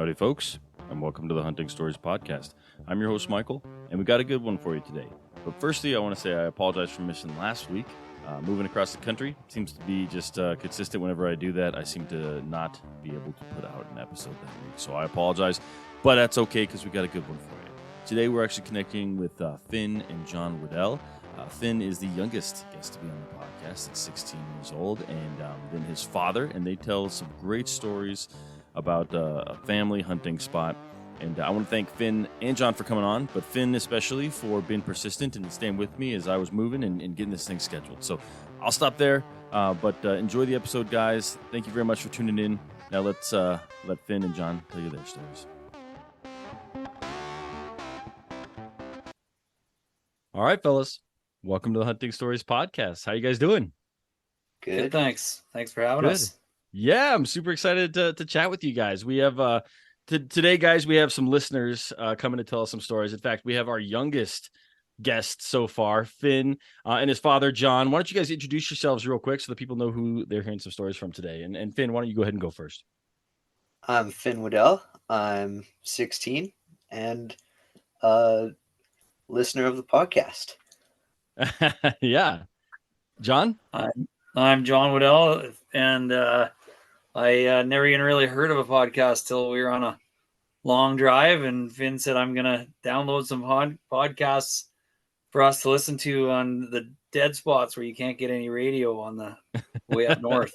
Howdy, folks, and welcome to the Hunting Stories podcast. I'm your host, Michael, and we got a good one for you today. But firstly, I want to say I apologize for missing last week. Moving across the country seems to be just consistent. Whenever I do that, I seem to not be able to put out an episode that week. So I apologize, but that's okay because we got a good one for you. Today, we're actually connecting with Finn and John Waddell. Finn is the youngest guest to be on the podcast at 16 years old, and then his father, and they tell some great stories about a family hunting spot. And I want to thank Finn and John for coming on, but Finn especially for being persistent and staying with me as I was moving and getting this thing scheduled. So I'll stop there, but enjoy the episode, guys. Thank you very much for tuning in. Now let's let Finn and John tell you their stories. All right, fellas. Welcome to the Hunting Stories podcast. How you guys doing? Good, thanks. Thanks for having us. Yeah, I'm super excited to chat with you guys. We have today, guys, we have some listeners coming to tell us some stories. In fact, we have our youngest guest so far, Finn, and his father, John. Why don't you guys introduce yourselves real quick so that people know who they're hearing some stories from today? And Finn, why don't you go ahead and go first? I'm Finn Weddell. I'm 16 and a listener of the podcast. Yeah. John? I'm John Waddell, and I never even really heard of a podcast till we were on a long drive, and Finn said, I'm going to download some podcasts for us to listen to on the dead spots where you can't get any radio on the way up north.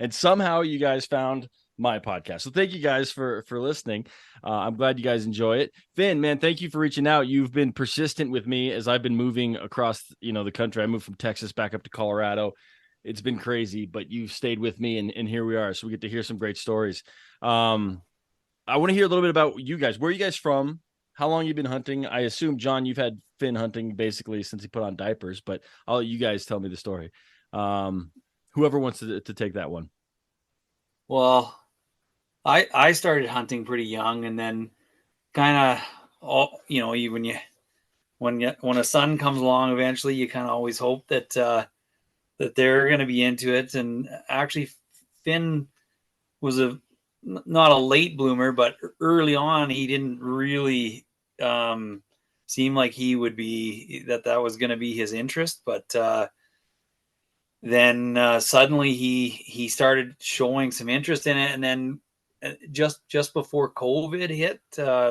And somehow you guys found my podcast. So thank you guys for listening. I'm glad you guys enjoy it. Finn, man, thank you for reaching out. You've been persistent with me as I've been moving across, the country. I moved from Texas back up to Colorado. It's been crazy, but you've stayed with me, and here we are. So we get to hear some great stories. I want to hear a little bit about you guys. Where are you guys from? How long you been hunting? I assume, John, you've had Finn hunting basically since he put on diapers, but I'll let you guys tell me the story. Whoever wants to take that one. Well, I started hunting pretty young, and then kind of, when a son comes along, eventually you kind of always hope that they're going to be into it. And actually, Finn was not a late bloomer, but early on, he didn't really seem like he would be that was going to be his interest. But then suddenly he started showing some interest in it, and then just before COVID hit,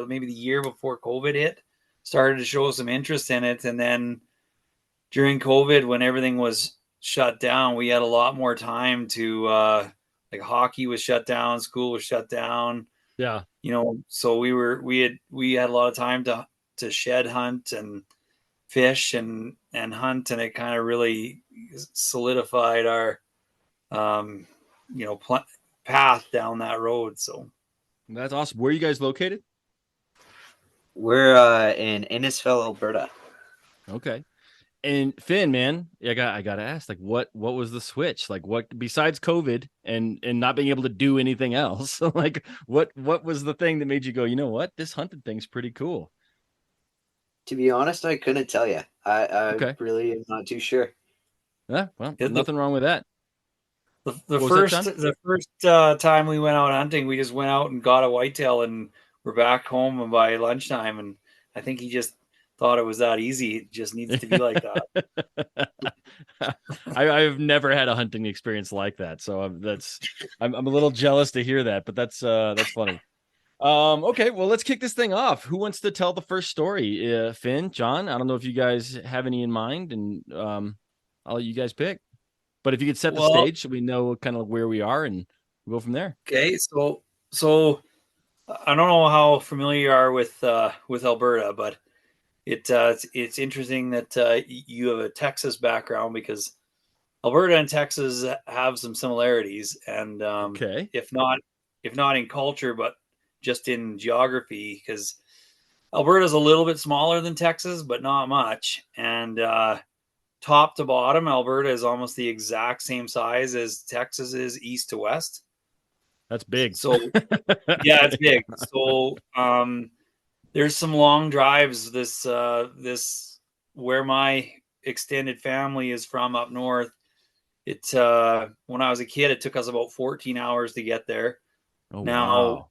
maybe the year before COVID hit, started to show some interest in it. And then during COVID, when everything was shut down, we had a lot more time to like hockey was shut down, school was shut down. Yeah. So we had a lot of time to shed hunt and fish and hunt, and it kind of really solidified our path down that road. So that's awesome. Where are you guys located? We're in Innisfil, Alberta. Okay. And Finn, man, I gotta ask, like, what was the switch? Like, what besides COVID and not being able to do anything else? Like, what was the thing that made you go, you know what, this hunting thing's pretty cool? To be honest, I couldn't tell you. I Okay. really am not too sure. Yeah, well, nothing wrong with that. The first time we went out hunting, we just went out and got a whitetail, and we're back home by lunchtime. And I think he just thought it was that easy. It just needs to be like that. I've never had a hunting experience like that, so I'm a little jealous to hear that, but that's funny. Okay, well, let's kick this thing off. Who wants to tell the first story? Finn, John, I don't know if you guys have any in mind, and I'll let you guys pick. But if you could set the stage so we know kind of where we are, and we'll go from there. Okay, so I don't know how familiar you are with Alberta, but it's interesting that you have a Texas background, because Alberta and Texas have some similarities, and if not in culture, but just in geography, because Alberta is a little bit smaller than Texas, but not much. And top to bottom, Alberta is almost the exact same size as Texas is east to west. That's big. So yeah, it's big. So there's some long drives. This where my extended family is from up north. When I was a kid, it took us about 14 hours to get there. Oh, Now, wow.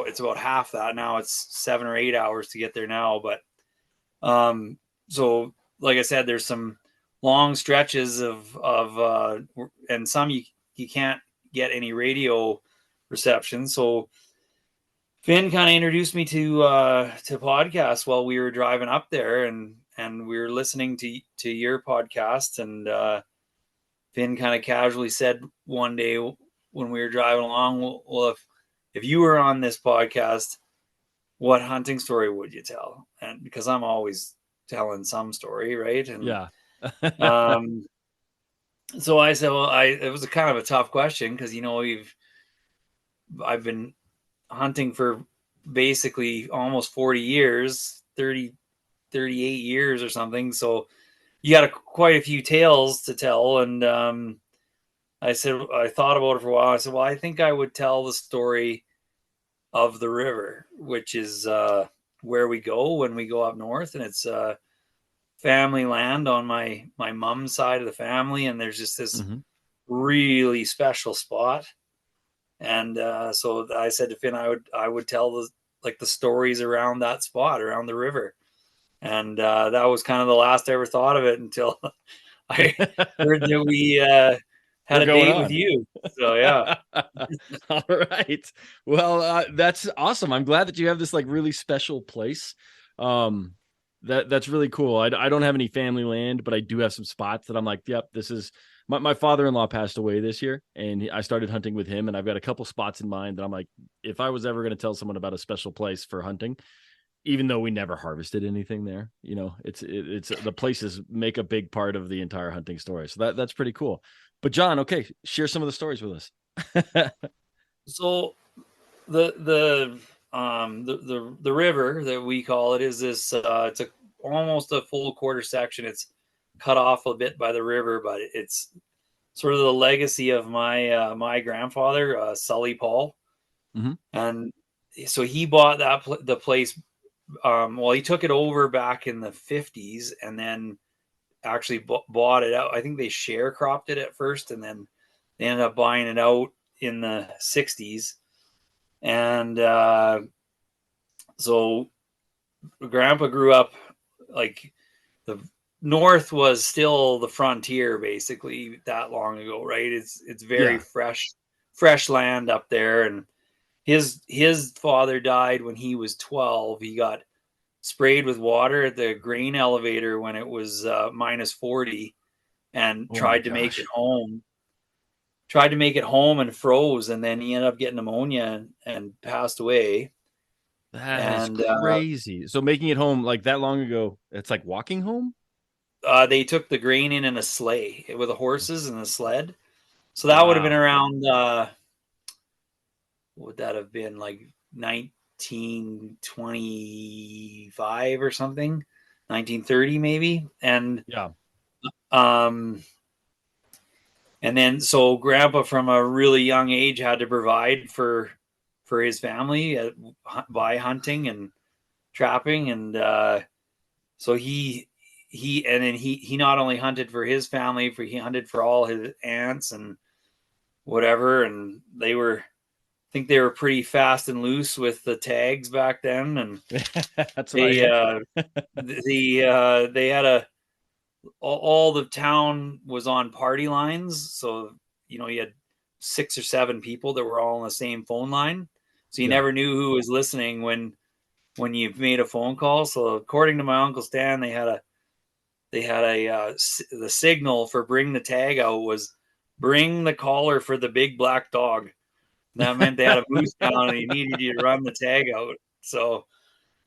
it's about half that. Now it's 7 or 8 hours to get there now. But so like I said, there's some long stretches and some you can't get any radio reception. So Finn kind of introduced me to podcasts while we were driving up there, and we were listening to your podcast, and Finn kind of casually said one day when we were driving along, well, if you were on this podcast, what hunting story would you tell? And because I'm always telling some story, right? And Yeah. so I said, well, it was a kind of a tough question because I've been hunting for basically almost 40 years, 38 years or something. So you got quite a few tales to tell. And I thought about it for a while. I said, well, I think I would tell the story of the river, which is where we go when we go up north. And it's family land on my mom's side of the family. And there's just this really special spot. And so I said to Finn, I would tell the stories around that spot, around the river. And that was kind of the last I ever thought of it until I heard that we had We're a going date on. with you. So yeah. All right. Well, that's awesome. I'm glad that you have this like really special place. That's really cool. I don't have any family land, but I do have some spots that I'm like, yep, this is my father-in-law passed away this year, and I started hunting with him, and I've got a couple spots in mind that I'm like, if I was ever going to tell someone about a special place for hunting, even though we never harvested anything there, it's the places make a big part of the entire hunting story. So that's pretty cool. But John, okay, share some of the stories with us. So the river that we call it is this it's almost a full quarter section. It's cut off a bit by the river, but it's sort of the legacy of my grandfather, Sully Paul. And so he bought the place. Well, he took it over back in the 50s and then actually bought it out. I think they sharecropped it at first, and then they ended up buying it out in the 60s. And so Grandpa grew up like the north was still the frontier basically that long ago, right? It's very fresh land up there. And his father died when he was 12. He got sprayed with water at the grain elevator when it was minus 40, and Oh my gosh. tried to make it home and froze, and then he ended up getting pneumonia and passed away. That is And crazy. So making it home like that long ago, it's like walking home? they took the grain in a sleigh with the horses and the sled. So that would have been Wow. around what would that have been, like 1925 or something, 1930 maybe. And Yeah. and then so Grandpa from a really young age had to provide for his family by hunting and trapping. And so he not only hunted for his family, he hunted for all his aunts and whatever. And I think they were pretty fast and loose with the tags back then. And That's what they I they had all the town was on party lines. So, you had 6 or 7 people that were all on the same phone line. So you Yeah. never knew who was listening when you made a phone call. So according to my Uncle Stan, they had the signal for bring the tag out was bring the collar for the big black dog. That meant they had a moose down and he needed you to run the tag out. So,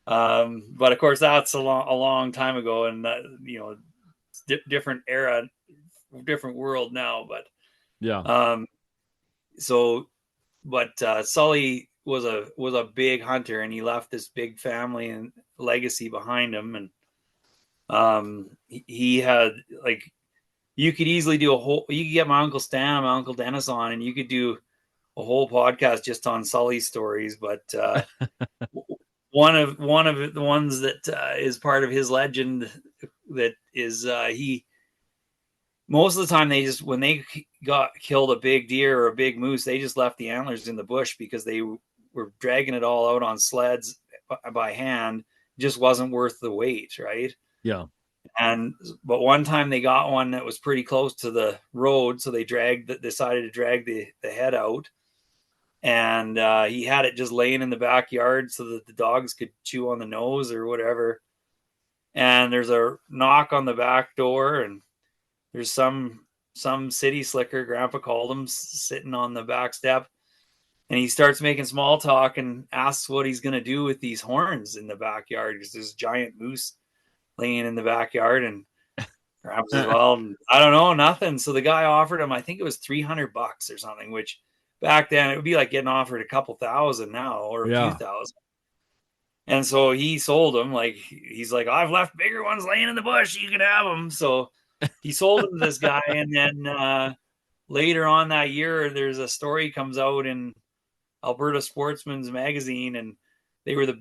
but of course that's a long time ago, and different era, different world now. But yeah. Sully was a big hunter, and he left this big family and legacy behind him. And he had, like, you could easily do you could get my Uncle Stan and my Uncle Dennis on, and you could do a whole podcast just on Sully's stories. But one of the ones that is part of his legend that is most of the time when they killed a big deer or a big moose, they just left the antlers in the bush because they were dragging it all out on sleds by hand. It just wasn't worth the weight, right? Yeah. But one time they got one that was pretty close to the road, so they decided to drag the head out, and he had it just laying in the backyard so that the dogs could chew on the nose or whatever. And there's a knock on the back door, and there's some city slicker, Grandpa called him, sitting on the back step, and he starts making small talk and asks what he's going to do with these horns in the backyard. There's this giant moose laying in the backyard, and Grandpa says, well, I don't know, nothing. So the guy offered him, I think it was $300 or something, which back then it would be like getting offered a couple thousand now, or a few thousand. And so he sold him. Like, he's like, I've left bigger ones laying in the bush, you can have them. So he sold him to this guy. And then later on that year, there's a story comes out in Alberta Sportsman's magazine, and they were the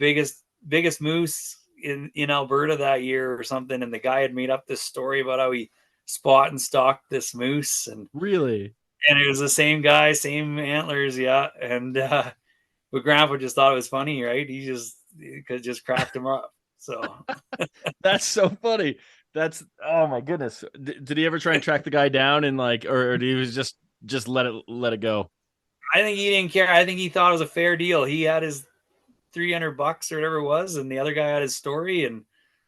biggest moose in Alberta that year or something. And the guy had made up this story about how he spot and stalked this moose. And really, and it was the same guy, same antlers. Yeah. And, but Grandpa just thought it was funny, right? He could just cracked him up. So that's so funny. Oh my goodness. Did he ever try and track the guy down and like, or he was just let it go? I think he didn't care. I think he thought it was a fair deal. He had his $300 or whatever it was, and the other guy had his story, and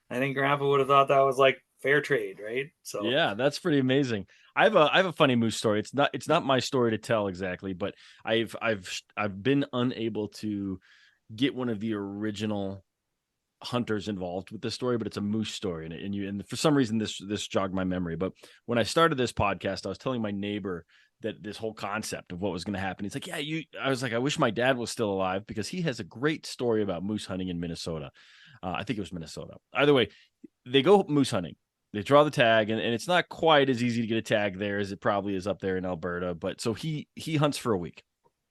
I think Grandpa would have thought that was like fair trade, right? So yeah, that's pretty amazing. I have a funny moose story. It's not my story to tell exactly, but I've been unable to get one of the original hunters involved with this story, but it's a moose story, and for some reason this jogged my memory. But when I started this podcast, I was telling my neighbor that this whole concept of what was going to happen. He's like, yeah, I was like, I wish my dad was still alive, because he has a great story about moose hunting in Minnesota. I think it was Minnesota. Either way, they go moose hunting. They draw the tag, and it's not quite as easy to get a tag there as it probably is up there in Alberta. But so he hunts for a week,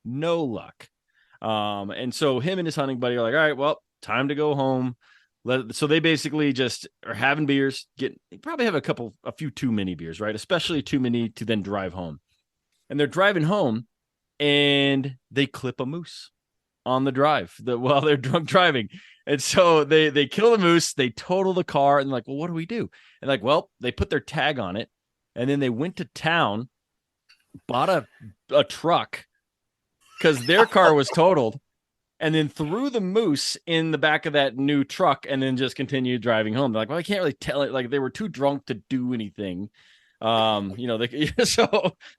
no luck. And so him and his hunting buddy are like, all right, well, time to go home. So they basically just are having beers, probably have a few too many beers, right? Especially too many to then drive home. And they're driving home, and they clip a moose on the drive while they're drunk driving. And so they kill the moose, they total the car, and like, well, what do we do? And like, well, they put their tag on it, and then they went to town, bought a truck because their car was totaled, and then threw the moose in the back of that new truck, and then just continued driving home. They're like, well, I can't really tell it. Like, they were too drunk to do anything. So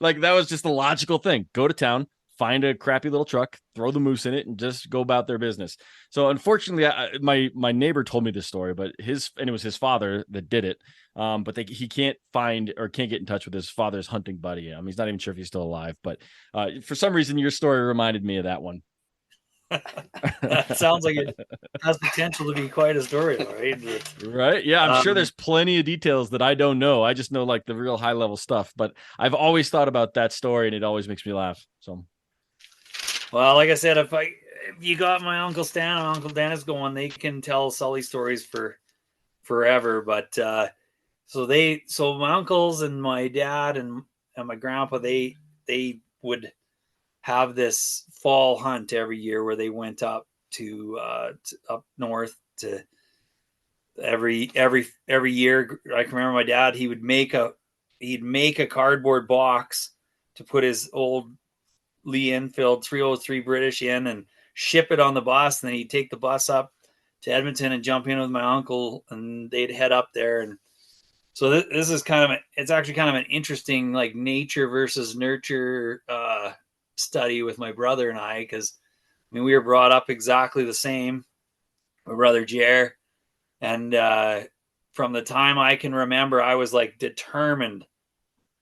like, that was just the logical thing. Go to town, find a crappy little truck, throw the moose in it, and just go about their business. So unfortunately, my neighbor told me this story, but it was his father that did it. But he can't find or can't get in touch with his father's hunting buddy. He's not even sure if he's still alive, but for some reason, your story reminded me of that one. That sounds like it has potential to be quite a story, right? Right? Yeah, I'm sure there's plenty of details that I don't know. I just know like the real high level stuff, but I've always thought about that story, and it always makes me laugh. So, well, like I said, if you got my Uncle Stan and Uncle Dennis going, they can tell Sully stories for forever. But so my uncles and my dad and my grandpa, they would have this fall hunt every year where they went up to up north to every year. I can remember my dad, he'd make a cardboard box to put his old Lee Enfield 303 British in and ship it on the bus. And then he'd take the bus up to Edmonton and jump in with my uncle, and they'd head up there. And so this is it's actually kind of an interesting like nature versus nurture study with my brother and I, because we were brought up exactly the same. My brother Jer, and from the time I can remember, I was like determined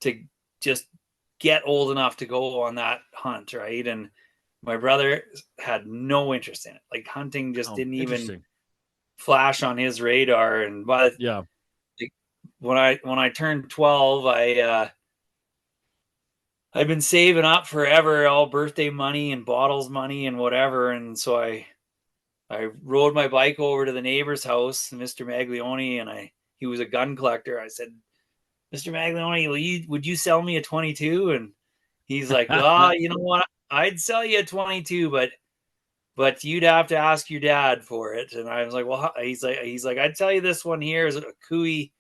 to just get old enough to go on that hunt, right? And my brother had no interest in it. Like, hunting just didn't even flash on his radar. And when I turned 12, I've been saving up forever, all birthday money and bottles money and whatever. And so I rode my bike over to the neighbor's house, Mr. Maglione, and he was a gun collector. I said, Mr. Maglione, would you sell me a 22? And he's like, well, you know what? I'd sell you a 22, but you'd have to ask your dad for it. And I was like, well, he's like, I'd tell you this one here is a Cooey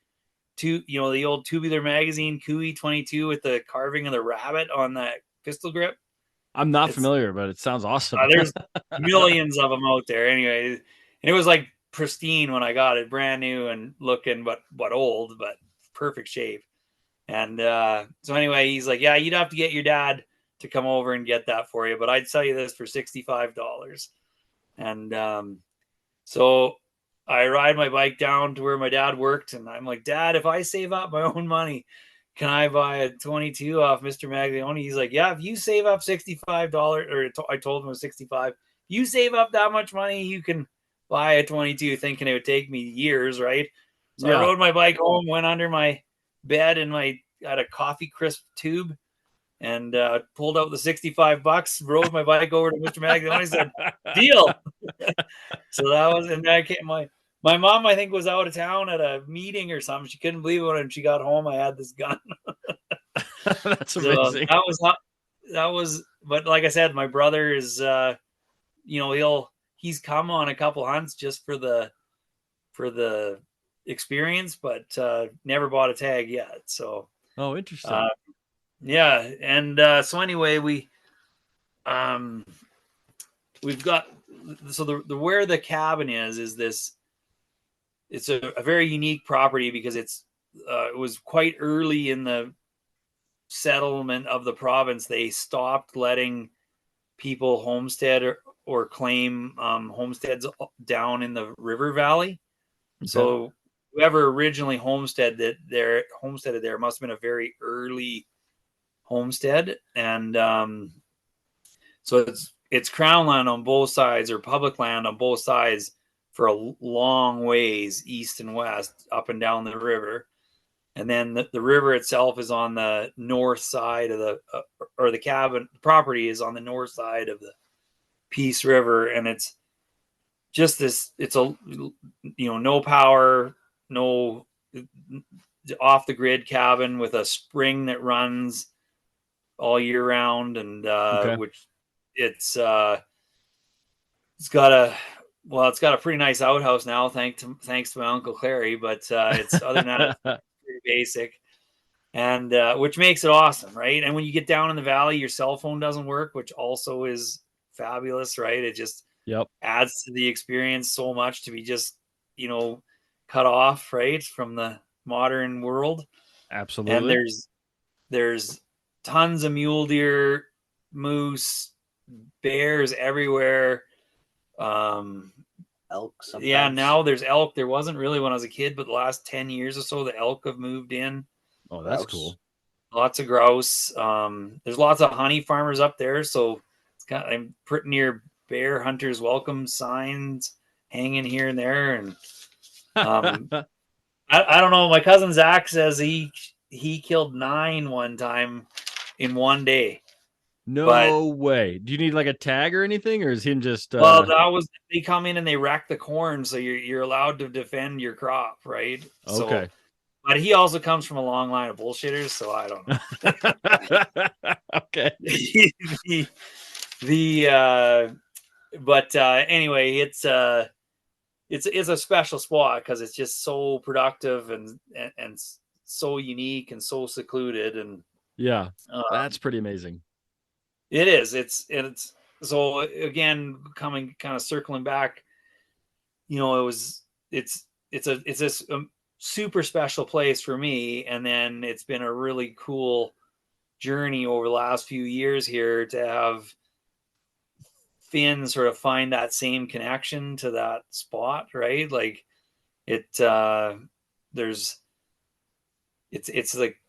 the old tubular magazine Cooey 22 with the carving of the rabbit on that pistol grip. I'm not familiar, but it sounds awesome. There's millions of them out there. Anyway, and it was like pristine when I got it, brand new and looking, but old, but perfect shape. And so anyway, he's like, yeah, you'd have to get your dad to come over and get that for you, but I'd sell you this for $65. And so I ride my bike down to where my dad worked, and I'm like, Dad, if I save up my own money, can I buy a 22 off Mr. Maglione? He's like, yeah, if you save up $65, or I told him it was 65. If you save up that much money, you can buy a 22, thinking it would take me years, right? So I rode my bike home, went under my bed, and got a coffee crisp tube, and pulled out the $65, rode my bike over to Mr. Maglione, said, deal. So that was, and then I came, my mom, I think, was out of town at a meeting or something. She couldn't believe it when she got home. I had this gun. That's amazing. But like I said, my brother is, he's come on a couple hunts just for the experience, but never bought a tag yet. So, interesting. Yeah. And so anyway, we've got, so the where the cabin is this, it's a very unique property because it was quite early in the settlement of the province. They stopped letting people homestead or claim homesteads down in the river valley. Okay. So whoever originally homesteaded there must have been a very early homestead. And so it's crown land on both sides, or public land on both sides, for a long ways east and west, up and down the river. And then the river itself is on the north side of the cabin property is on the north side of the Peace River. And it's just this, it's a, no power, no off the grid cabin with a spring that runs all year round. And which it's got a pretty nice outhouse now, thanks to my Uncle Clary, but it's other than that, it's pretty basic, and which makes it awesome, right? And when you get down in the valley, your cell phone doesn't work, which also is fabulous, right? It just adds to the experience so much to be just cut off, right, from the modern world. Absolutely. And there's tons of mule deer, moose, bears everywhere. Elk sometimes. Yeah, now there's elk. There wasn't really when I was a kid, but the last 10 years or so, the elk have moved in. Oh, that's cool. Lots of grouse. There's lots of honey farmers up there, so I'm pretty near bear hunters welcome signs hanging here and there. And I don't know. My cousin Zach says he killed 9 one time in one day. No way. Do you need like a tag or anything, or is him just? Well, they come in and they wreck the corn, so you're allowed to defend your crop, right? Okay. So, but he also comes from a long line of bullshitters, so I don't know. Okay. Anyway, it's a special spot because it's just so productive and so unique and so secluded, and that's pretty amazing. It is. It's so again, kind of circling back, it's a super special place for me. And then it's been a really cool journey over the last few years here to have Finn sort of find that same connection to that spot, right? Like it's like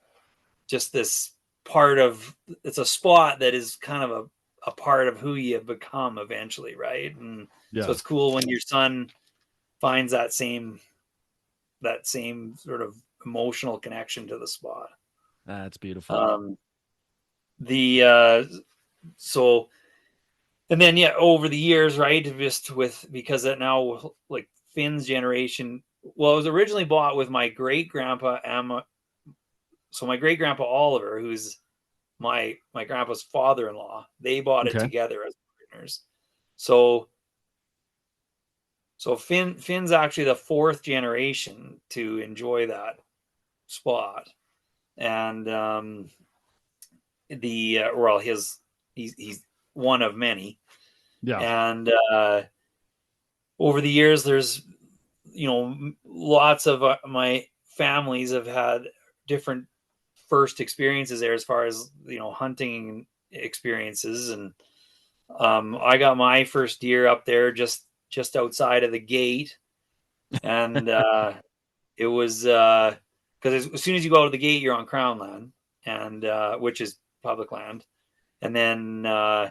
just this part of, it's a spot that is kind of a part of who you become eventually, right? And so it's cool when your son finds that same sort of emotional connection to the spot. That's beautiful. So and then over the years, right, just because that now, like Finn's generation, well, it was originally bought with my great grandpa and so my great grandpa Oliver, who's my grandpa's father-in-law, they bought it Okay. together as partners. So Finn's actually the fourth generation to enjoy that spot, and he's one of many. Yeah. And over the years, there's lots of my families have had different first experiences there as far as hunting experiences, and I got my first deer up there just outside of the gate, and it was because as soon as you go out of the gate, you're on crown land, and which is public land, and then so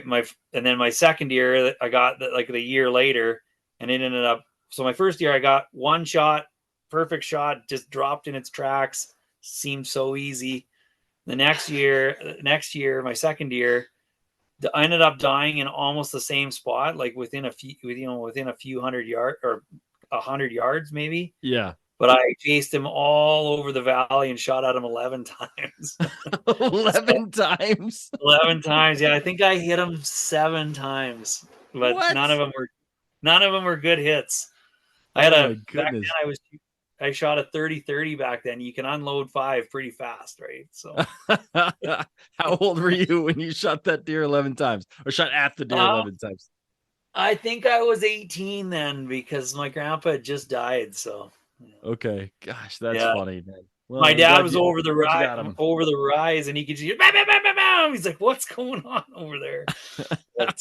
my second deer I got like the year later, and it ended up. So my first year I got one shot, perfect shot, just dropped in its tracks. Seemed so easy. The next year, my second year, I ended up dying in almost the same spot, like within a few hundred yards or 100 yards maybe. Yeah. But I chased him all over the valley and shot at him 11 times. 11 times. 11 times. Yeah, I think I hit him 7 times, but What? none of them were good hits. My Back goodness. then I shot a 30-30 back then. You can unload 5 pretty fast, right? So How old were you when you shot that deer 11 times or shot at the deer 11 times? I think I was 18 then because my grandpa had just died. So okay, gosh, that's funny, man. Well, my I'm dad glad was you over the rise, and he could just bam, bam, bam, bam, bam. He's like, "What's going on over there?" But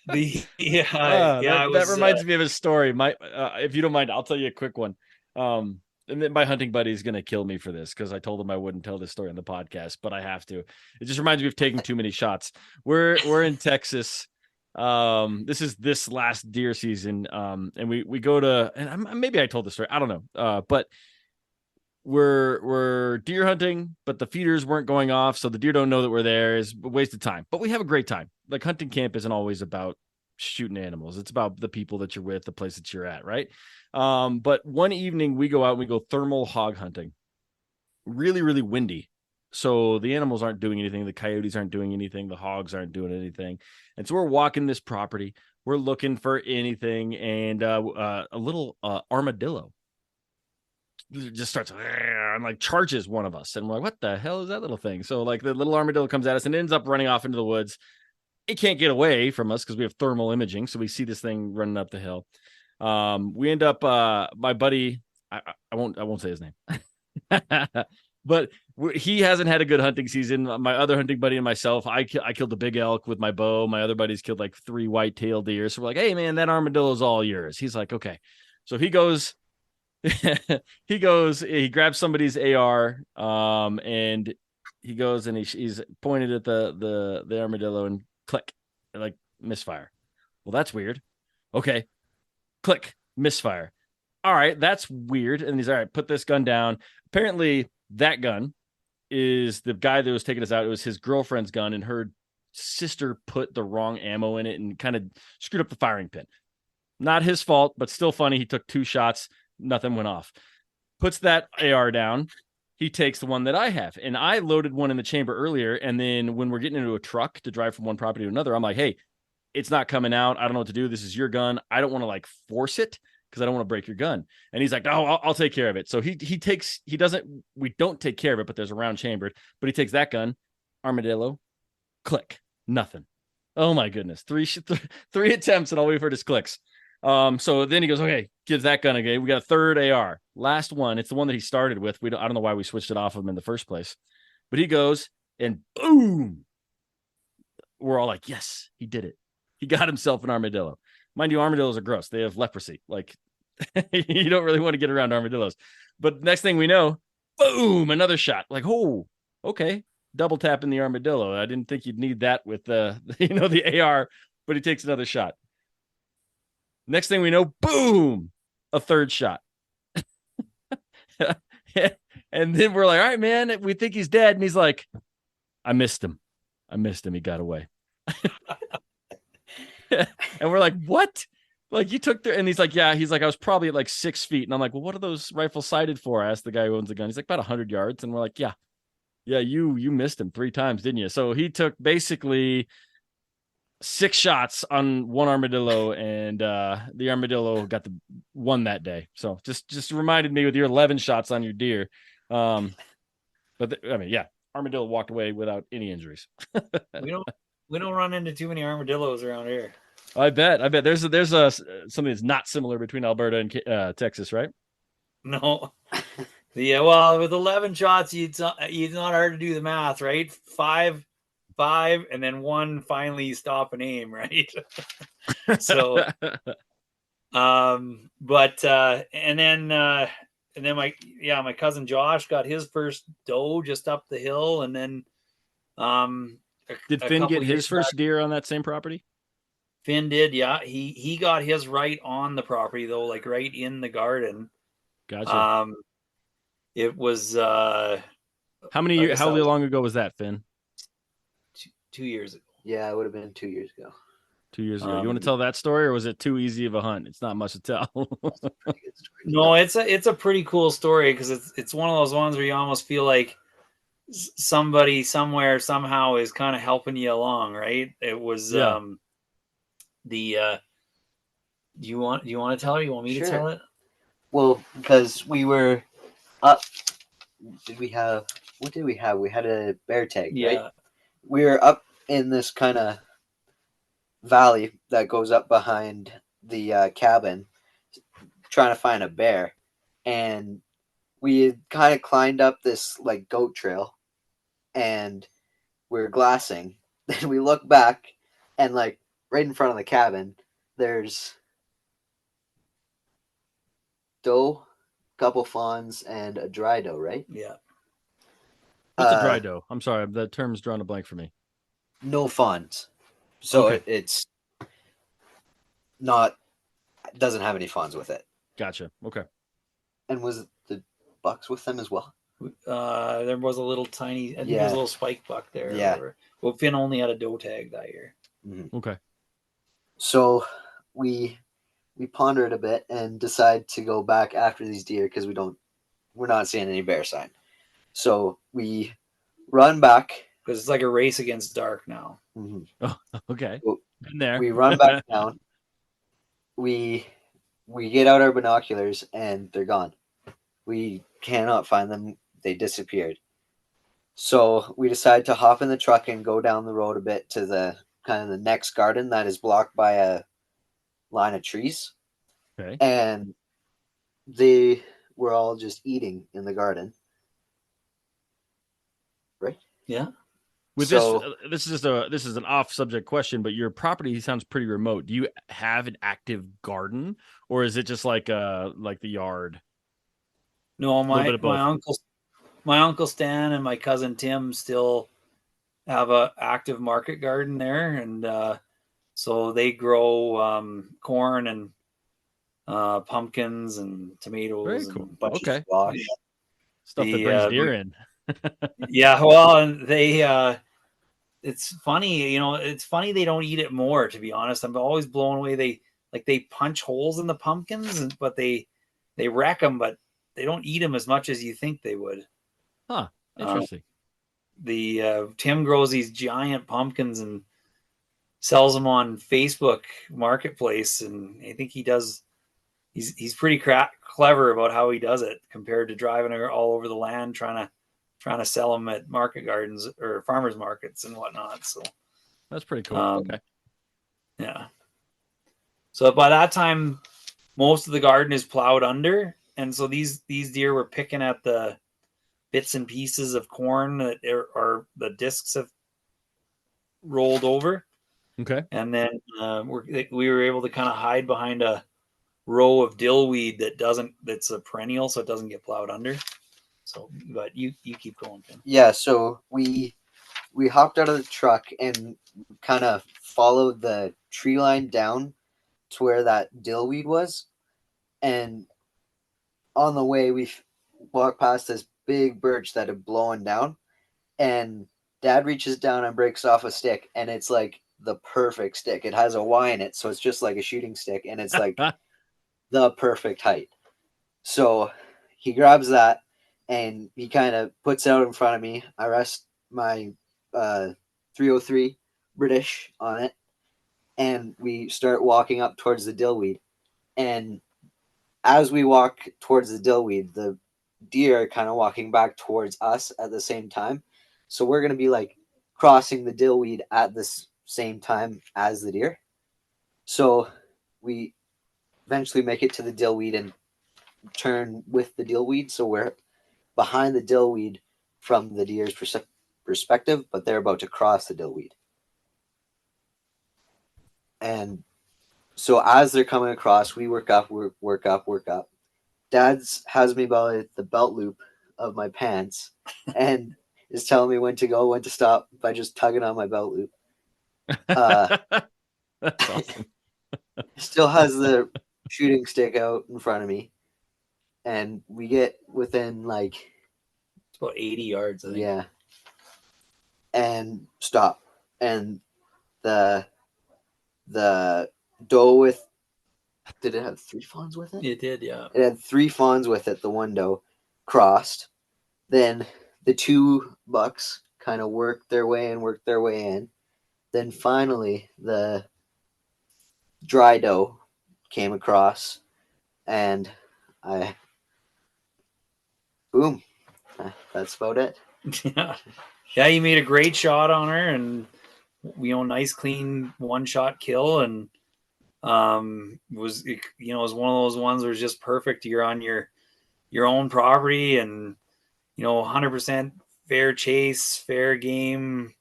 that reminds me of a story. If you don't mind, I'll tell you a quick one. And then my hunting buddy is gonna kill me for this because I told him I wouldn't tell this story on the podcast, but I have to. It just reminds me of taking too many shots. We're in Texas. This is this last deer season. And we go to, and maybe I told the story. I don't know. But we're deer hunting, but the feeders weren't going off, so the deer don't know that we're there. Is a waste of time. But we have a great time. Like hunting camp isn't always about shooting animals. It's about the people that you're with, the place that you're at, right? But one evening we go out and we go thermal hog hunting. Really, really windy. So the animals aren't doing anything. The coyotes aren't doing anything. The hogs aren't doing anything. And so we're walking this property. We're looking for anything. And a little armadillo just starts and like charges one of us. And we're like, what the hell is that little thing? So like the little armadillo comes at us and ends up running off into the woods. It can't get away from us because we have thermal imaging. So we see this thing running up the hill. We end up, my buddy, I won't say his name, but he hasn't had a good hunting season. My other hunting buddy and myself, I killed a big elk with my bow. My other buddies killed like 3 white-tailed deer. So we're like, hey man, that armadillo's all yours. He's like, okay. So he goes, he grabs somebody's AR, and he goes and he's pointed at the armadillo and click, like misfire. Well, that's weird. Okay. Click, misfire. All right, that's weird. And he's all right, put this gun down. Apparently, that gun is the guy that was taking us out. It was his girlfriend's gun, and her sister put the wrong ammo in it and kind of screwed up the firing pin. Not his fault, but still funny. He took 2 shots, nothing went off. Puts that AR down. He takes the one that I have, and I loaded one in the chamber earlier. And then when we're getting into a truck to drive from one property to another, I'm like, hey, it's not coming out. I don't know what to do. This is your gun. I don't want to like force it because I don't want to break your gun. And he's like, oh, I'll take care of it. So we don't take care of it, but there's a round chambered, but he takes that gun, armadillo, click, nothing. Oh my goodness. 3 attempts and all we've heard is clicks. So then he goes, okay, gives that gun again. We got a third AR, last one. It's the one that he started with. I don't know why we switched it off of him in the first place, but he goes and boom. We're all like, yes, he did it. He got himself an armadillo. Mind you, armadillos are gross. They have leprosy. Like, you don't really want to get around armadillos. But next thing we know, boom, another shot. Like, oh, okay. Double tapping the armadillo. I didn't think you'd need that with the AR, but he takes another shot. Next thing we know, boom, a third shot. And then we're like, all right, man, we think he's dead. And he's like, I missed him. He got away. And we're like, what? Like you took there, and he's like, yeah, he's like, I was probably at like 6 feet, and I'm like, well, what are those rifles sighted for? I asked the guy who owns the gun. He's like, about 100 yards, and we're like, yeah, you missed him 3 times, didn't you? So he took basically 6 shots on one armadillo, and the armadillo got the one that day. So just reminded me with your 11 shots on your deer. I mean, yeah, armadillo walked away without any injuries. We don't run into too many armadillos around here. I bet there's something that's not similar between Alberta and Texas, right? No. Well, with 11 shots, it's not hard to do the math, right? Five, and then one finally stop and aim, right? So, but and then my cousin Josh got his first doe just up the hill, and then did Finn get his first deer on that same property? Finn did, yeah. He got his right on the property though, like right in the garden. Gotcha. It was how long ago was that, Finn? 2 years ago. Yeah, it would have been 2 years ago. 2 years ago. You want to tell that story, or was it too easy of a hunt? It's not much to tell. No, it's a pretty cool story because it's one of those ones where you almost feel like somebody somewhere somehow is kind of helping you along, right? It was do you want to tell it? You want me to tell it? Well, because we were up. What did we have? We had a bear tag, right? We were up in this kind of valley that goes up behind the cabin, trying to find a bear, and we had kind of climbed up this like goat trail, and we were glassing. Then we look back, and like right in front of the cabin, there's doe, couple fawns, and a dry doe, right? Yeah. What's a dry doe? I'm sorry, the term's drawn a blank for me. No fawns. So okay. It's not, it doesn't have any fawns with it. Gotcha. Okay. And was the bucks with them as well? There was a little tiny, I think there was a little spike buck there. Yeah. Well, Finn only had a doe tag that year. Mm-hmm. Okay. So we pondered a bit and decide to go back after these deer because we're not seeing any bear sign. So we run back. Because it's like a race against dark now. Mm-hmm. Oh, okay. So been there. We run back down. We get out our binoculars and they're gone. We cannot find them. They disappeared. So we decide to hop in the truck and go down the road a bit to the kind of the next garden that is blocked by a line of trees. Okay. And they were all just eating in the garden. Right? Yeah. With this is an off-subject question, but your property sounds pretty remote. Do you have an active garden, or is it just like the yard? No, my uncle Stan and my cousin Tim still have a active market garden there, and so they grow corn and pumpkins and tomatoes. Very cool. And bunch Okay. of squash. Stuff that brings deer in. Yeah, well, and they it's funny, it's funny they don't eat it more, to be honest. I'm always blown away. They punch holes in the pumpkins, but they wreck them, but they don't eat them as much as you think they would. Huh. Interesting. Tim grows these giant pumpkins and sells them on Facebook Marketplace, and I think he's pretty clever about how he does it compared to driving all over the land trying to sell them at market gardens or farmers markets and whatnot. So that's pretty cool. Okay. Yeah. So by that time, most of the garden is plowed under. And so these deer were picking at the bits and pieces of corn that are the discs have rolled over. Okay. And then we were able to kind of hide behind a row of dillweed that's a perennial, so it doesn't get plowed under. So, but you keep going, Tim. Yeah, so we hopped out of the truck and kind of followed the tree line down to where that dillweed was. And on the way, we walked past this big birch that had blown down. And Dad reaches down and breaks off a stick. And it's like the perfect stick. It has a Y in it, so it's just like a shooting stick, and it's like the perfect height. So he grabs that and he kind of puts it out in front of me. I rest my 303 British on it, and we start walking up towards the dillweed. And as we walk towards the dillweed, the deer are kind of walking back towards us at the same time. So we're going to be like crossing the dillweed at the same time as the deer. So we eventually make it to the dillweed and turn with the dillweed. So we're behind the dillweed from the deer's perspective, but they're about to cross the dillweed. And so as they're coming across, we work up. Dad's has me by the belt loop of my pants and is telling me when to go, when to stop by just tugging on my belt loop. That's awesome. Still has the shooting stick out in front of me, and we get within like it's about 80 yards, I think. Yeah, and stop, and the doe with, did it have 3 fawns with it? It did, yeah. It had 3 fawns with it. The one doe crossed. Then the 2 bucks kind of worked their way in. Then finally the dry doe came across, and boom. That's about it. Yeah, you made a great shot on her, and nice clean 1-shot kill, and it was one of those ones where it's just perfect. You're on your own property, and 100% fair chase, fair game,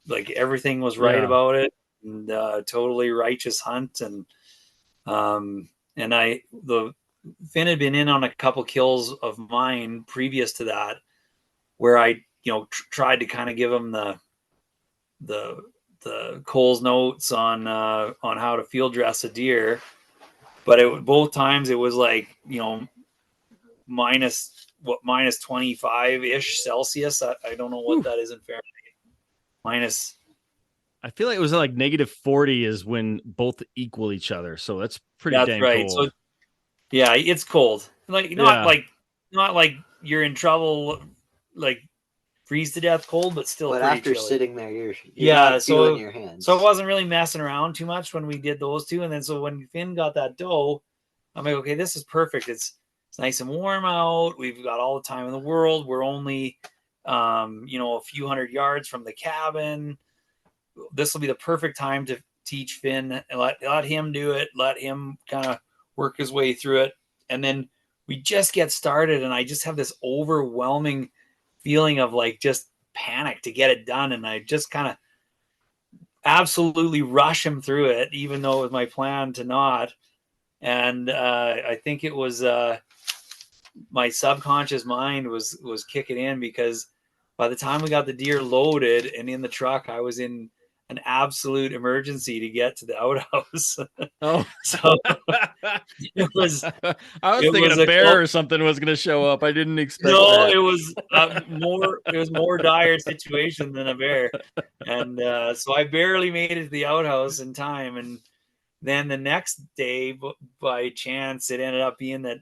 like everything was right about it, and totally righteous hunt. And Finn had been in on a couple kills of mine previous to that, where I tried to kind of give him the Cole's notes on how to field dress a deer, but both times it was like minus 25 ish Celsius. I don't know what that is in Fahrenheit. Minus. I feel like it was like -40 is when both equal each other. So that's pretty dang right. cold. So yeah, it's cold. Like not like you're in trouble, like freeze to death cold, but still. But pretty after chilly. sitting there, you're not feeling your hands. So I wasn't really messing around too much when we did those two. And then so when Finn got that doe, I'm like, okay, this is perfect. It's nice and warm out. We've got all the time in the world. We're only a few hundred yards from the cabin. This will be the perfect time to teach Finn and let him do it. Let him kind of work his way through it. And then we just get started, and I just have this overwhelming feeling of like just panic to get it done. And I just kind of absolutely rush him through it, even though it was my plan to not. And I think it was my subconscious mind was kicking in, because by the time we got the deer loaded and in the truck, I was in an absolute emergency to get to the outhouse. Oh, so it was. I was thinking a bear or something was going to show up. I didn't expect. No, that. it was more. It was more dire situation than a bear, and so I barely made it to the outhouse in time. And then the next day, by chance, it ended up being that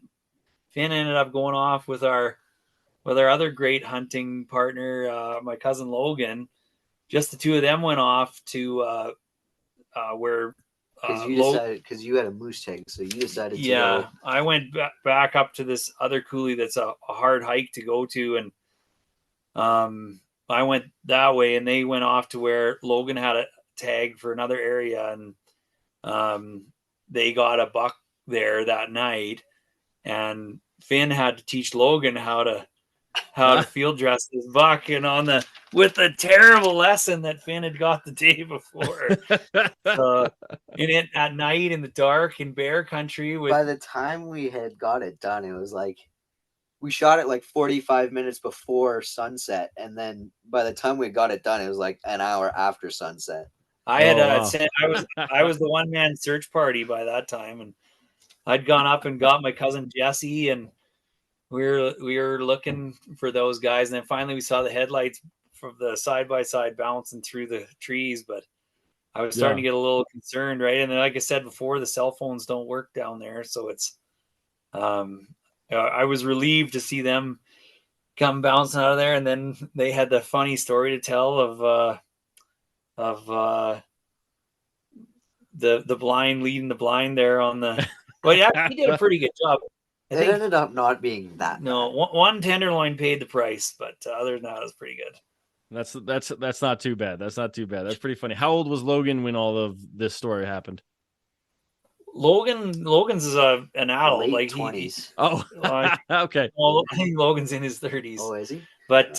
Finn ended up going off with our other great hunting partner, my cousin Logan. Just the two of them went off to where because you had a moose tag, so you decided to go. I went back up to this other coulee that's a hard hike to go to, and I went that way, and they went off to where Logan had a tag for another area, and they got a buck there that night, and Finn had to teach Logan how to field dress this buck, and with the terrible lesson that Finn had got the day before. At night in the dark in bear country. By the time we had got it done, it was like we shot it like 45 minutes before sunset, and then by the time we got it done, it was like an hour after sunset. I was the one man search party by that time, and I'd gone up and got my cousin Jesse, and we were looking for those guys, and then finally we saw the headlights from the side by side bouncing through the trees. But I was starting to get a little concerned, right? And then, like I said before, the cell phones don't work down there, so it's. I was relieved to see them come bouncing out of there, and then they had the funny story to tell of the blind leading the blind there on the. Well, yeah, he did a pretty good job. It ended up not being that. No, one tenderloin paid the price, but other than that, it was pretty good. That's not too bad. That's not too bad. That's pretty funny. How old was Logan when all of this story happened? Logan's is an adult, late like 20s. Okay. Well, I think Logan's in his 30s. Oh, is he? But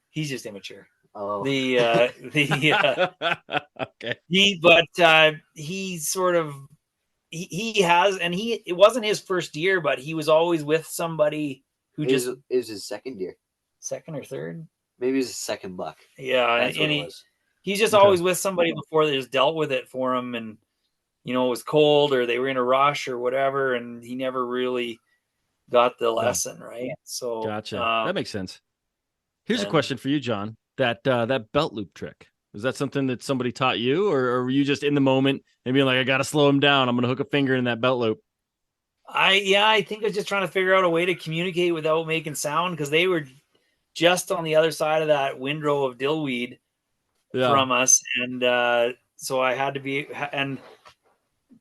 he's just immature. Oh, okay. He sort of he has, and it wasn't his first year, but he was always with somebody who it was his second year, second or third. Maybe it was his second buck. Yeah, That's what and it was. he's just always with somebody before they just dealt with it for him, and it was cold or they were in a rush or whatever, and he never really got the lesson, right? So gotcha. That makes sense. Here's a question for you, John. That belt loop trick, is that something that somebody taught you, or were you just in the moment and being like, I got to slow him down, I'm going to hook a finger in that belt loop? I think I was just trying to figure out a way to communicate without making sound, because they were just on the other side of that windrow of dillweed from us, and so I had to be, and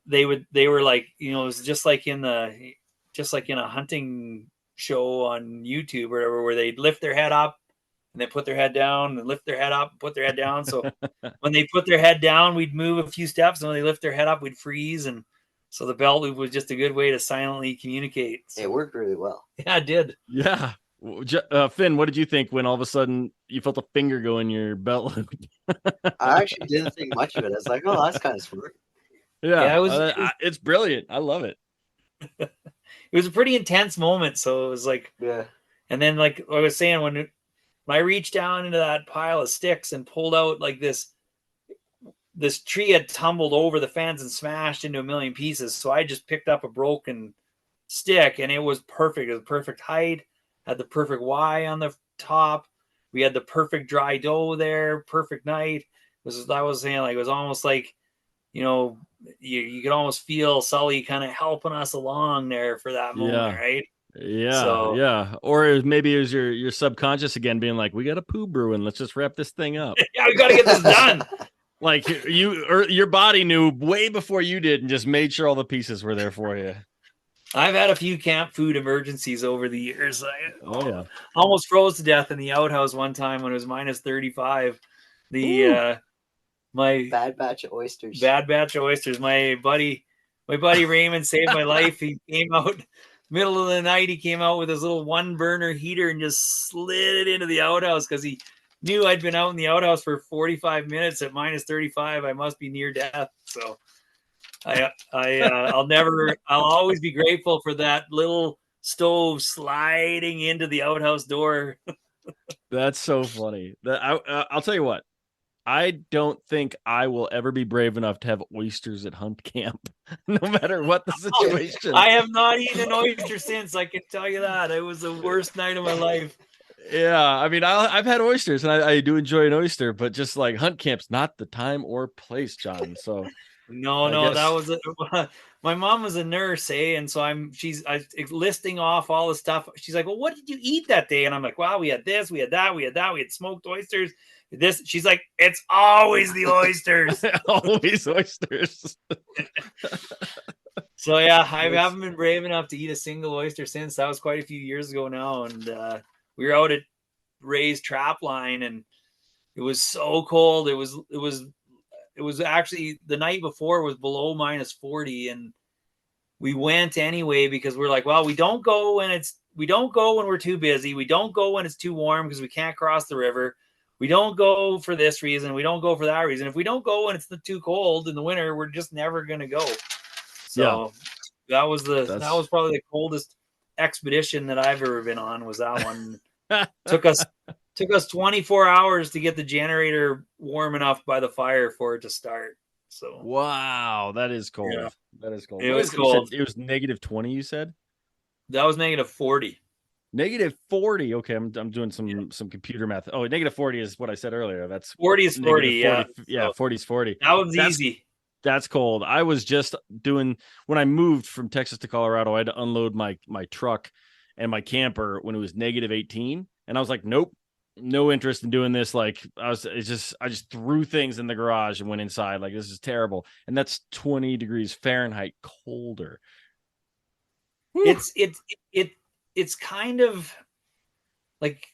they were like, it was just like in a hunting show on YouTube or whatever, where they'd lift their head up and then put their head down and lift their head up and put their head down. So when they put their head down, we'd move a few steps, and when they lift their head up, we'd freeze. And so the belt loop was just a good way to silently communicate. So, it worked really well. Yeah, it did. Yeah. Finn, what did you think when all of a sudden you felt a finger go in your belt loop? I actually didn't think much of it. I was like, oh, that's kind of smart. Yeah, it's brilliant. I love it. It was a pretty intense moment. So it was like, yeah. And then, like I was saying, when I reached down into that pile of sticks and pulled out, like, this tree had tumbled over the fence and smashed into a million pieces. So I just picked up a broken stick, and it was perfect. It was perfect height, had the perfect Y on the top. We had the perfect dry doe there, perfect night. I was saying, like, it was almost like, you could almost feel Sully kind of helping us along there for that moment, right? Yeah. Or maybe it was your subconscious again being like, we got a poo brewing. Let's just wrap this thing up. Yeah, we got to get this done. Like your body knew way before you did and just made sure all the pieces were there for you. I've had a few camp food emergencies over the years. I almost froze to death in the outhouse one time when it was minus 35. My bad batch of oysters. My buddy Raymond saved my life. He came out middle of the night. He came out with his little 1-burner heater and just slid it into the outhouse, because he knew I'd been out in the outhouse for 45 minutes at minus 35. I must be near death. So I'll always be grateful for that little stove sliding into the outhouse door. That's so funny. I'll tell you what. I don't think I will ever be brave enough to have oysters at hunt camp, no matter what the situation. I have not eaten an oyster since. I can tell you that. It was the worst night of my life. Yeah, I mean, I've had oysters, and I do enjoy an oyster, but just like hunt camp's not the time or place, John. So no, that was my mom was a nurse, and so she's listing off all the stuff. She's like, well, what did you eat that day? And I'm like, wow, we had this, we had that, we had smoked oysters. This, she's like, it's always the oysters. Always oysters. So yeah, I haven't been brave enough to eat a single oyster since. That was quite a few years ago now, and we were out at Ray's trap line, and it was so cold. It was actually the night before was below minus 40, and we went anyway because we're like, well, we don't go when we're too busy. We don't go when it's too warm because we can't cross the river. We don't go for this reason. We don't go for that reason. If we don't go when it's too cold in the winter, we're just never going to go. So that was probably the coldest expedition that I've ever been on, was that one. Took us 24 hours to get the generator warm enough by the fire for it to start. So wow, that is cold. Yeah. That is cold. It was cold. It was negative 20, you said? That was negative 40. -40. Okay, I'm doing some computer math. Oh, -40 is what I said earlier. That's 40 is 40. Yeah. Yeah, 40 is 40. That one's easy. That's cold. I was just doing when I moved from Texas to Colorado, I had to unload my truck and my camper when it was -18. And I was like, nope, no interest in doing this. Like I just threw things in the garage and went inside. Like, this is terrible. And that's 20 degrees Fahrenheit colder. Whew. It's kind of like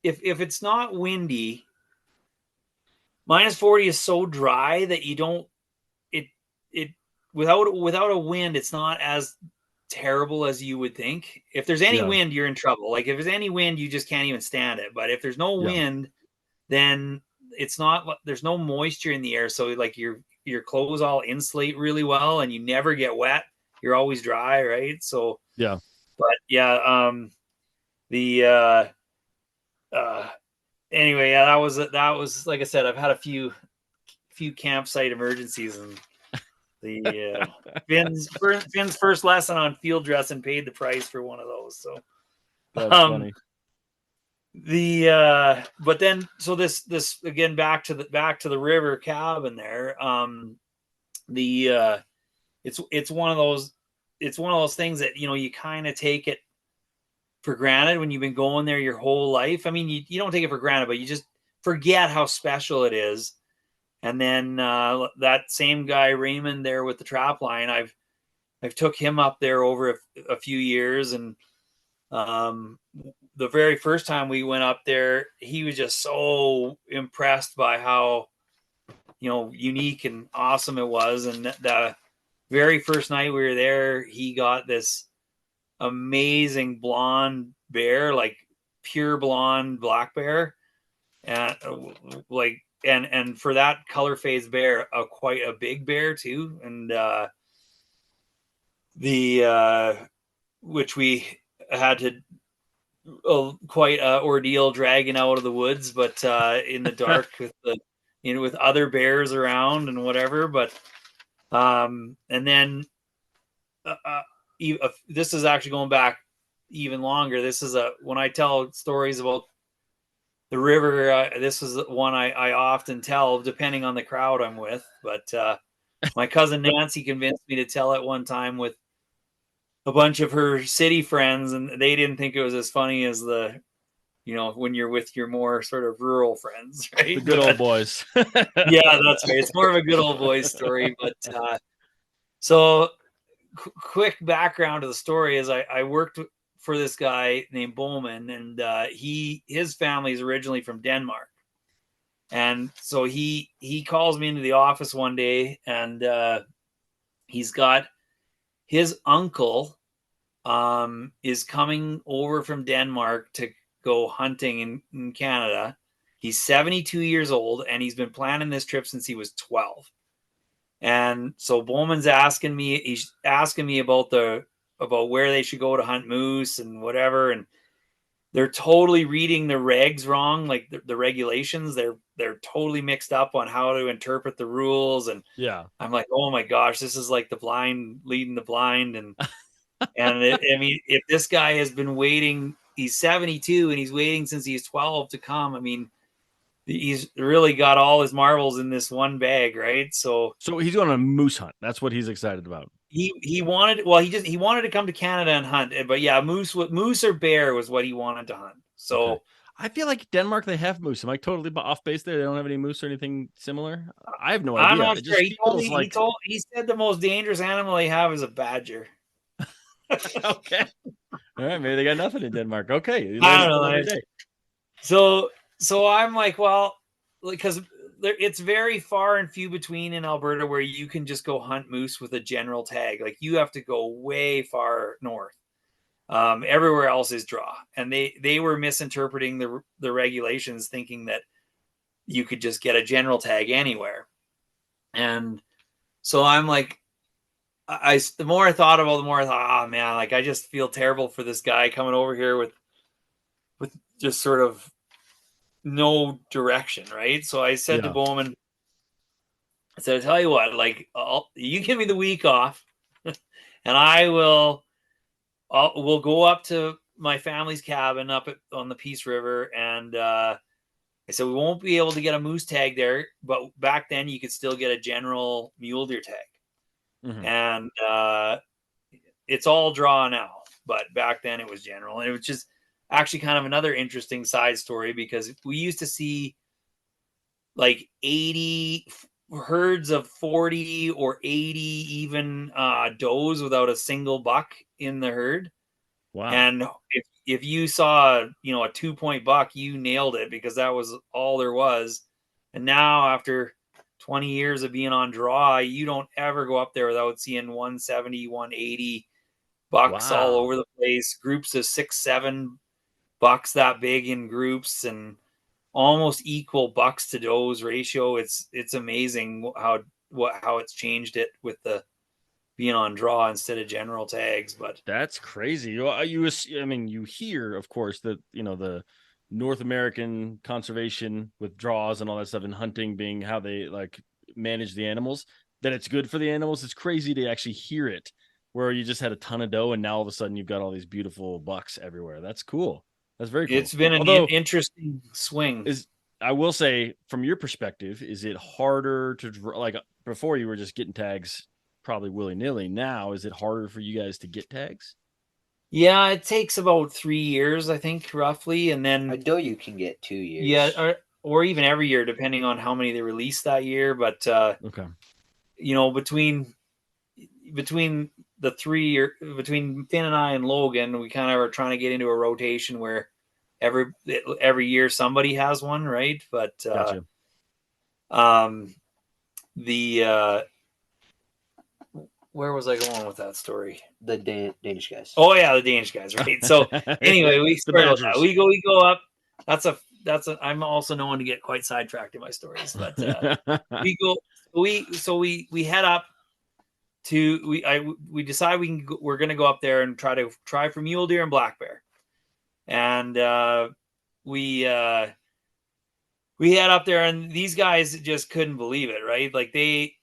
if it's not windy, -40 is so dry that you don't it without a wind, it's not as terrible as you would think. If there's any wind, you're in trouble. Like if there's any wind, you just can't even stand it. But if there's no wind, then it's not, there's no moisture in the air. So like your clothes all insulate really well and you never get wet. You're always dry, right? So yeah. But yeah, anyway, yeah, that was like I said, I've had a few campsite emergencies, and the Finn's first lesson on field dressing paid the price for one of those. So that's funny. But then so this again back to the river cabin there. It's one of those things that, you know, you kind of take it for granted when you've been going there your whole life. I mean, you don't take it for granted, but you just forget how special it is. And then that same guy Raymond there with the trap line, I've took him up there over a few years, and the very first time we went up there, he was just so impressed by how, you know, unique and awesome it was. And the very first night we were there, he got this amazing blonde bear, like pure blonde black bear, and like and for that color phase bear, quite a big bear too, and which we had to quite ordeal dragging out of the woods, but in the dark with other bears around and whatever. But and then this is actually going back even longer. This is when I tell stories about the river, this is one I often tell depending on the crowd I'm with. But my cousin Nancy convinced me to tell it one time with a bunch of her city friends, and they didn't think it was as funny as when you're with your more sort of rural friends, right? The good old boys. Yeah, that's right. It's more of a good old boys story. But so quick background to the story is I worked for this guy named Bowman, and his family is originally from Denmark. And so he calls me into the office one day, and he's got his uncle is coming over from Denmark to go hunting in Canada. He's 72 years old, and he's been planning this trip since he was 12. And so Bowman's asking me about where they should go to hunt moose and whatever. And they're totally reading the regs wrong, like the regulations. They're totally mixed up on how to interpret the rules. And yeah, I'm like, oh my gosh, this is like the blind leading the blind. And I mean, if this guy has been waiting, he's 72 and he's waiting since he's 12 to come. I mean, he's really got all his marbles in this one bag, right? So he's going on a moose hunt. That's what he's excited about. He wanted to come to Canada and hunt, but yeah, moose or bear was what he wanted to hunt. So okay. I feel like Denmark, they have moose. Am I totally off base there? They don't have any moose or anything similar? I have no idea. I'm not sure. He said the most dangerous animal they have is a badger. Okay. All right, maybe they got nothing in Denmark. Okay. I don't know. So I'm like, well, because it's very far and few between in Alberta where you can just go hunt moose with a general tag. Like you have to go way far north. Everywhere else is draw, and they were misinterpreting the regulations, thinking that you could just get a general tag anywhere. And so I'm like, the more I thought about it, the more I thought, oh man, like I just feel terrible for this guy coming over here with just sort of no direction, right? So I said to Bowman, I said, I tell you what, like you give me the week off, and we'll go up to my family's cabin up on the Peace River, and I said, we won't be able to get a moose tag there, but back then you could still get a general mule deer tag. Mhm. And it's all draw now, but back then it was general. And it was just actually kind of another interesting side story, because we used to see like 80 herds of 40 or 80 even does without a single buck in the herd. Wow. And if you saw, a 2-point buck, you nailed it, because that was all there was. And now, after 20 years of being on draw, you don't ever go up there without seeing 170, 180 bucks all over the place. Groups of 6, 7 bucks that big in groups, and almost equal bucks to does ratio. It's amazing how it's changed it with the being on draw instead of general tags. But that's crazy. You hear, of course, that the North American conservation with draws and all that stuff, and hunting being how they like manage the animals, that it's good for the animals. It's crazy to actually hear it, where you just had a ton of doe and now all of a sudden you've got all these beautiful bucks everywhere. That's cool. That's very cool. It's been an interesting swing. I will say, from your perspective, is it harder to, like, before you were just getting tags probably willy-nilly? Now, is it harder for you guys to get tags? Yeah, it takes about 3 years, I think, roughly. And then a doe you can get 2 years. Yeah, or even every year, depending on how many they release that year. But okay, between the 3 year, between Finn and I and Logan, we kind of are trying to get into a rotation where every year somebody has one, right? But gotcha. Where was I going with that story? The Danish guys. Oh yeah, the Danish guys, right? So anyway, we go up. I'm also known to get quite sidetracked in my stories, but we head up to we decide we're going to go up there and try for mule deer and black bear, and we head up there, and these guys just couldn't believe it, right? Like they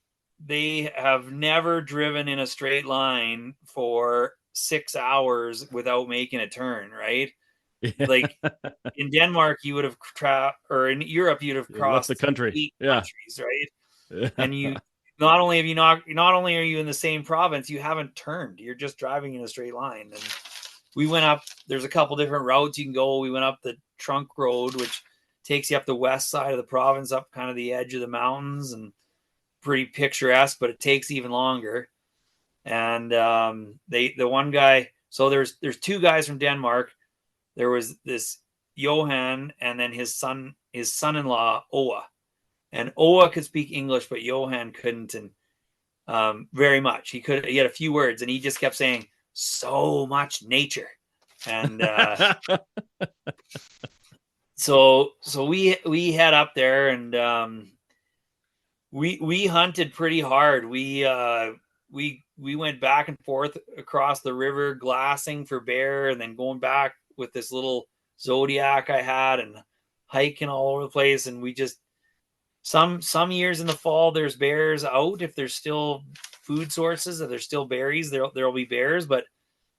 have never driven in a straight line for 6 hours without making a turn, right? Like in Denmark, you would have or in Europe, you'd have crossed the country, 8 countries, right? And you not only are you in the same province, you haven't turned. You're just driving in a straight line. And we went up. There's a couple different routes you can go. We went up the trunk road, which takes you up the west side of the province, up kind of the edge of the mountains, and pretty picturesque, but it takes even longer. And the one guy, so there's 2 guys from Denmark. There was this Johan, and then his son-in-law Oa, and Oa could speak English, but Johan couldn't, and very much. He had a few words, and he just kept saying so much nature. And so we head up there, and we hunted pretty hard. We went back and forth across the river, glassing for bear, and then going back with this little Zodiac I had, and hiking all over the place. And we just some years in the fall there's bears out if there's still food sources, if there's still berries, there'll be bears. But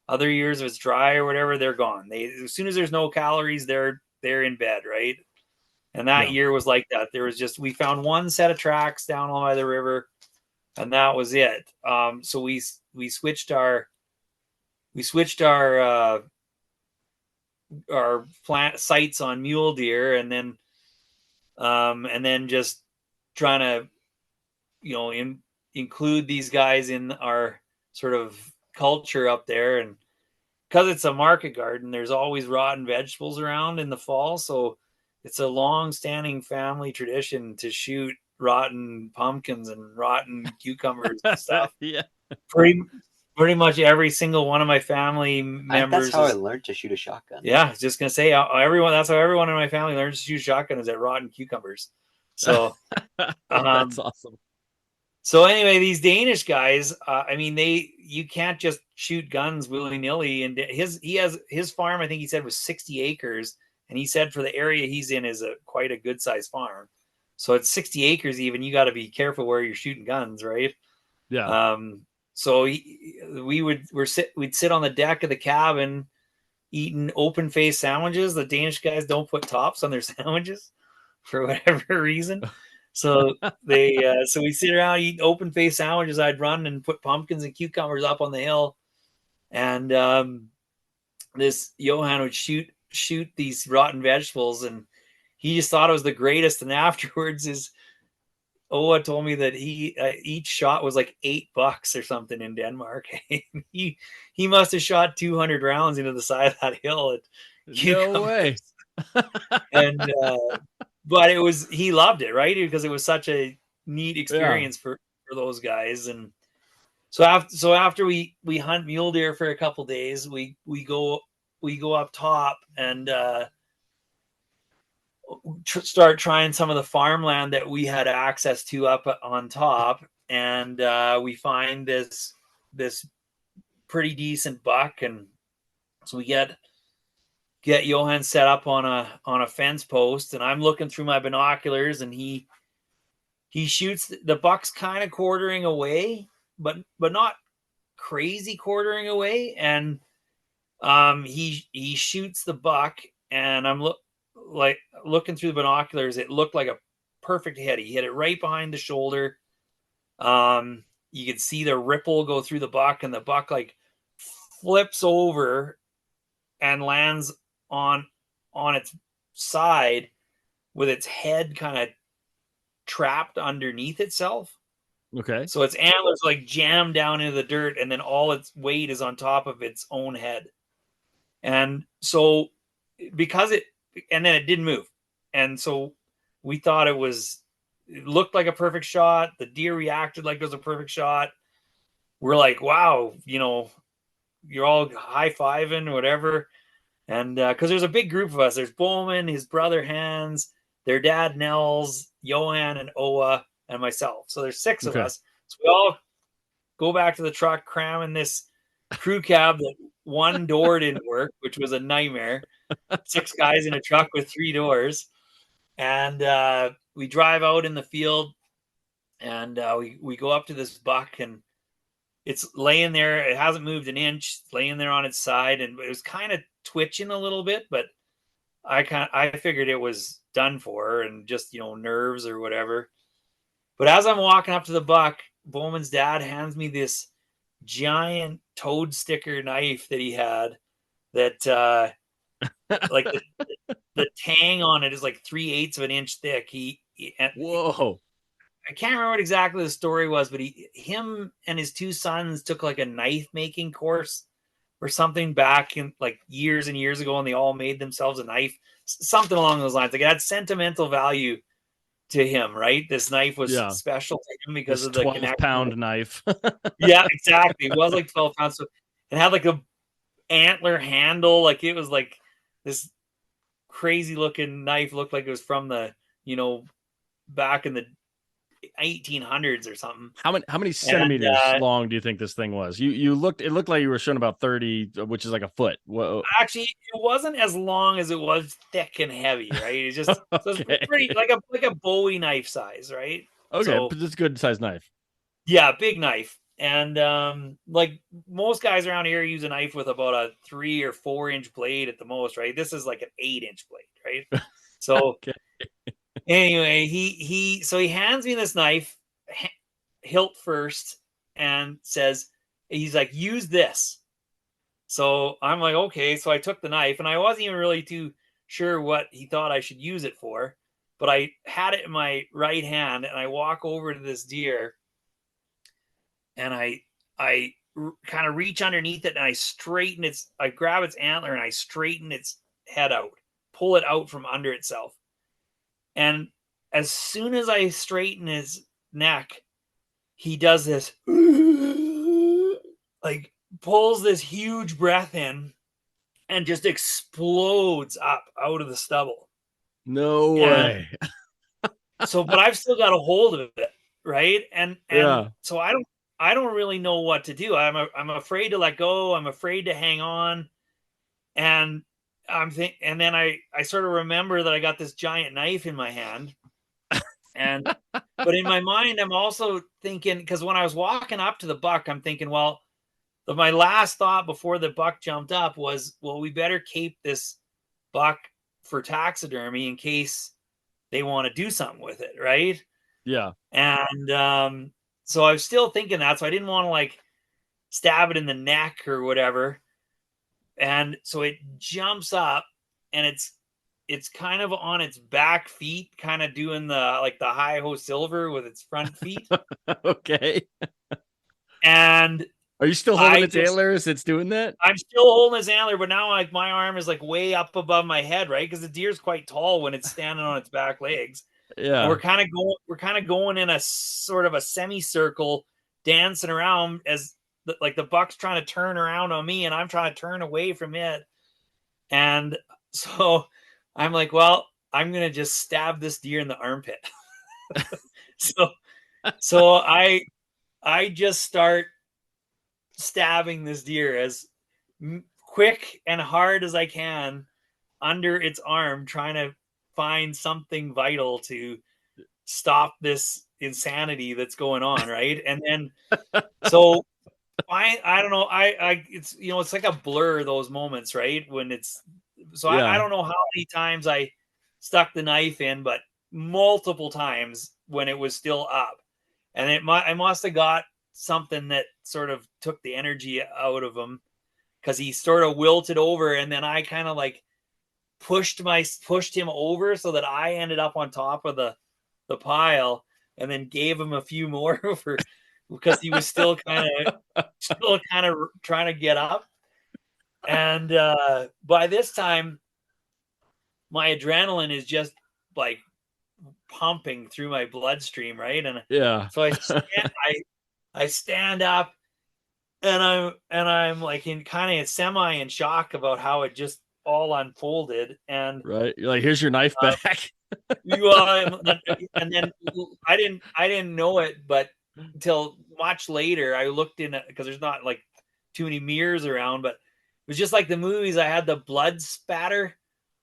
other years, if it's dry or whatever, they're gone. As soon as there's no calories, they're in bed, right? And that year was like that. We found one set of tracks down by the river, and that was it. So we switched our plant sites on mule deer, and then just trying to include these guys in our sort of culture up there. And because it's a market garden, there's always rotten vegetables around in the fall, so it's a long-standing family tradition to shoot rotten pumpkins and rotten cucumbers and stuff. Yeah, pretty much every single one of my family members. That's how I learned to shoot a shotgun. Yeah, I was just gonna say that's how everyone in my family learns to shoot shotgun, is at rotten cucumbers. So that's awesome. So anyway, these Danish guys, you can't just shoot guns willy-nilly. And his farm, I think he said, was 60 acres. And he said for the area he's in is quite a good sized farm. So it's 60 acres even. You got to be careful where you're shooting guns, right? Yeah. So we'd sit on the deck of the cabin eating open face sandwiches. The Danish guys don't put tops on their sandwiches for whatever reason. So so we sit around eating open face sandwiches. I'd run and put pumpkins and cucumbers up on the hill, and this Johan would shoot these rotten vegetables, and he just thought it was the greatest. And afterwards, Oa told me that he each shot was like $8 or something in Denmark. he must have shot 200 rounds into the side of that hill. No way. And but he loved it, right? Because it was such a neat experience for those guys. And so after we hunt mule deer for a couple days, we go up top and start trying some of the farmland that we had access to up on top, and we find this pretty decent buck, and so we get Johan set up on a fence post, and I'm looking through my binoculars, and he shoots. The buck's kind of quartering away, but not crazy quartering away, and he shoots the buck, and I'm looking through the binoculars. It looked like a perfect hit. He hit it right behind the shoulder. You could see the ripple go through the buck, and the buck like flips over and lands on its side with its head kind of trapped underneath itself. Okay. So its antlers like jammed down into the dirt, and then all its weight is on top of its own head. And so and then it didn't move. And so we thought it looked like a perfect shot. The deer reacted like it was a perfect shot. We're like, wow, you're all high-fiving or whatever. And because there's a big group of us. There's Bowman, his brother Hans, their dad Nels, Johan, and Oa, and myself. So there's 6 of us. So we all go back to the truck, cram in this crew cab that one door didn't work, which was a nightmare. 6 guys in a truck with 3 doors. And we drive out in the field, and we go up to this buck, and it's laying there. It hasn't moved an inch, laying there on its side, and it was kind of twitching a little bit, but I figured it was done for, and just nerves or whatever. But as I'm walking up to the buck, Bowman's dad hands me this giant toad sticker knife that he had that like the tang on it is like 3/8 of an inch thick. Whoa. I can't remember what exactly the story was, but him and his 2 sons took like a knife making course or something back in like years and years ago, and they all made themselves a knife, something along those lines. Like it had sentimental value to him, right? This knife was special to him because of the 12-pound knife. Yeah, exactly. It was like 12 pounds. So it had like a antler handle. Like it was like this crazy looking knife. Looked like it was from the, back in the 1800s or something. How many centimeters long do you think this thing was? It looked like you were showing about 30, which is like a foot. Whoa. Actually, it wasn't as long as it was thick and heavy, right? It's just Okay. so it's pretty like a Bowie knife size, right? Okay, so, but it's a good sized knife. Yeah, big knife. And like most guys around here use a knife with about a 3 or 4 inch blade at the most, right? This is like an 8-inch blade, right? So okay. Anyway, he hands me this knife, hilt first, and says, he's like, use this. So I'm like, okay. So I took the knife, and I wasn't even really too sure what he thought I should use it for, but I had it in my right hand, and I walk over to this deer, and I kind of reach underneath it, and I grab its antler, and I straighten its head out, pull it out from under itself. And as soon as I straighten his neck, he does this, like pulls this huge breath in and just explodes up out of the stubble. No way. But I've still got a hold of it, right? And so I don't really know what to do. I'm afraid to let go. I'm afraid to hang on. And and then I sort of remember that I got this giant knife in my hand, but in my mind, I'm also thinking, because when I was walking up to the buck, I'm thinking, well, my last thought before the buck jumped up was, well, we better keep this buck for taxidermy in case they want to do something with it, right? Yeah. And so I was still thinking that, so I didn't want to like stab it in the neck or whatever. And so it jumps up, and it's kind of on its back feet, kind of doing the like the hi-ho silver with its front feet. Okay. And are you still holding its antlers? It's doing that? I'm still holding its antler, but now like my arm is like way up above my head, right? Because the deer's quite tall when it's standing on its back legs. Yeah. And we're kind of going in a sort of a semicircle, dancing around as the buck's trying to turn around on me, and I'm trying to turn away from it. And so I'm like, well, I'm gonna just stab this deer in the armpit. so I just start stabbing this deer as quick and hard as I can under its arm, trying to find something vital to stop this insanity that's going on, right? And then so I don't know, I it's it's like a blur, those moments, right? When it's so Yeah. I don't know how many times I stuck the knife in, but multiple times when it was still up. And I must have got something that sort of took the energy out of him, because he sort of wilted over, and then I kind of like pushed him over so that I ended up on top of the pile, and then gave him a few more for because he was still kind of trying to get up. And by this time my adrenaline is just like pumping through my bloodstream, right? And yeah. So I stand up, and I'm like in kind of semi in shock about how it just all unfolded. And right, you're like, here's your knife back. And then I didn't know it, but until much later I looked in it, because there's not like too many mirrors around, but it was just like the movies. I had the blood spatter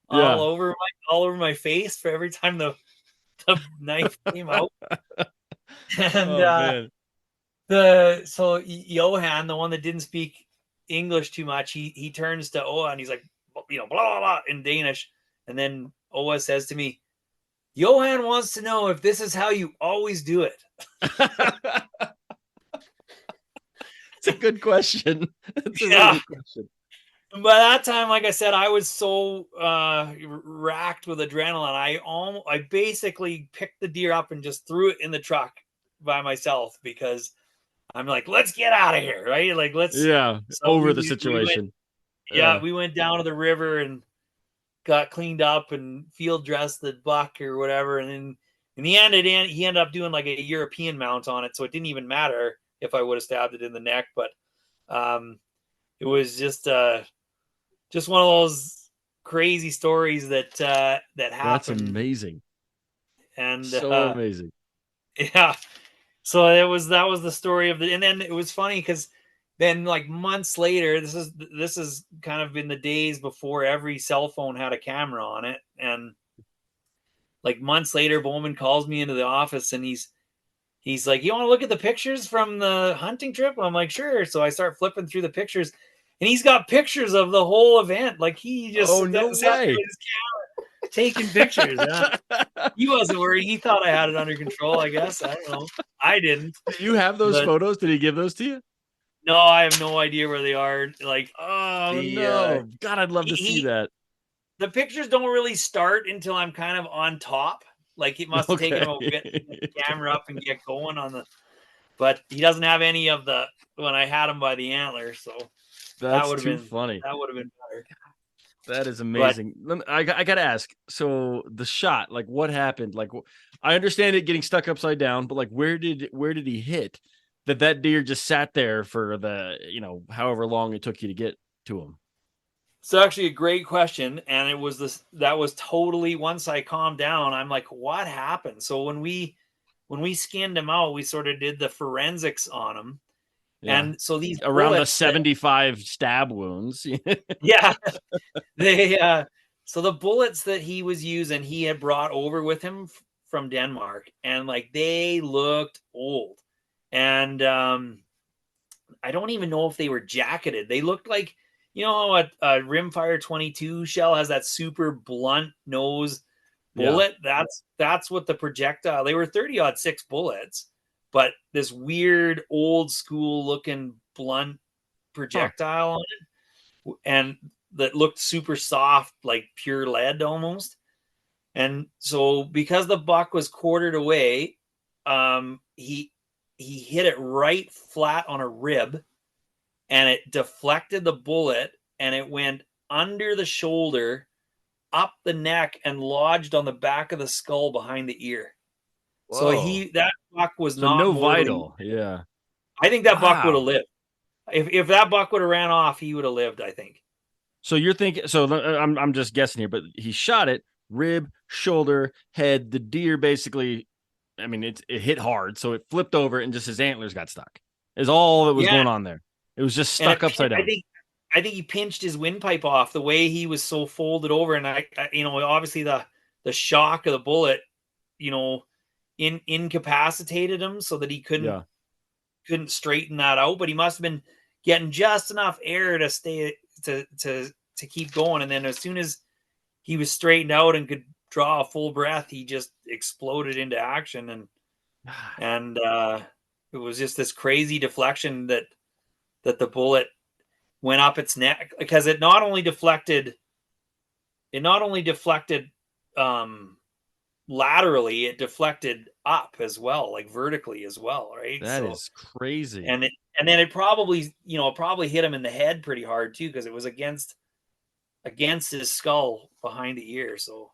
all over my face for every time the knife came out. And so Johan, the one that didn't speak English too much, he turns to Oa and he's like, blah, blah, blah, in Danish. And then Oa says to me, Johan wants to know if this is how you always do it. It's a good question. It's a really good question. And by that time, like I said, I was so racked with adrenaline. I basically picked the deer up and just threw it in the truck by myself, because I'm like, let's get out of here, right? Like, let's over the situation. We went down to the river and got cleaned up and field dressed the buck or whatever. And then in the end, he ended up doing like a European mount on it, so it didn't even matter if I would have stabbed it in the neck. But it was just one of those crazy stories that happened. That's amazing. And so amazing. Yeah. So that was the story of and then it was funny because then like months later, this is kind of in the days before every cell phone had a camera on it. And like months later, Bowman calls me into the office and he's like, you want to look at the pictures from the hunting trip? I'm like, sure. So I start flipping through the pictures, and he's got pictures of the whole event. Like he just sat with his camera taking pictures. He wasn't worried. He thought I had it under control, I guess. I don't know. I didn't. Do you have those photos? Did he give those to you? No, I have no idea where they are. Like, no. God, I'd love to see that. The pictures don't really start until I'm kind of on top. Like, it must have taken him a bit to get the camera up and get going on the. But he doesn't have any of the when I had him by the antler. So that would have been funny. That would have been better. That is amazing. But, I got to ask. So the shot, like, what happened? Like, I understand it getting stuck upside down, but like, where did he hit? That deer just sat there for the however long it took you to get to him. It's actually a great question, and it was that was totally, once I calmed down, I'm like, what happened? So when we skinned him out, we sort of did the forensics on him. Yeah. And so these around the 75 stab wounds. Yeah. So the bullets that he was using, he had brought over with him from Denmark, and like they looked old. And I don't even know if they were jacketed. They looked like, you know, a rimfire 22 shell has that super blunt nose bullet. That's what the projectile. They were 30-06 bullets, but this weird old school looking blunt projectile on it, and that looked super soft, like pure lead almost. And so because the buck was quartered away, he hit it right flat on a rib, and it deflected the bullet, and it went under the shoulder, up the neck, and lodged on the back of the skull behind the ear. Whoa. So that buck was so not no mortally, vital. Yeah. I think that buck would have Wow. lived. If that buck would have ran off, he would have lived, I think. So you're thinking, so I'm just guessing here, but he shot it, rib, shoulder, head. The deer basically, I mean, it hit hard, so it flipped over and just his antlers got stuck. Is all that was going on there. It was just stuck upside down. I think he pinched his windpipe off the way he was so folded over, and I you know, obviously the shock of the bullet, you know, incapacitated him so that he couldn't straighten that out. But he must have been getting just enough air to stay to keep going, and then as soon as he was straightened out and could draw a full breath, he just exploded into action, and it was just this crazy deflection that the bullet went up its neck, because it not only deflected laterally, it deflected up as well, like vertically as well, right? That is crazy. And then it probably, you know, hit him in the head pretty hard too, because it was against his skull behind the ear. So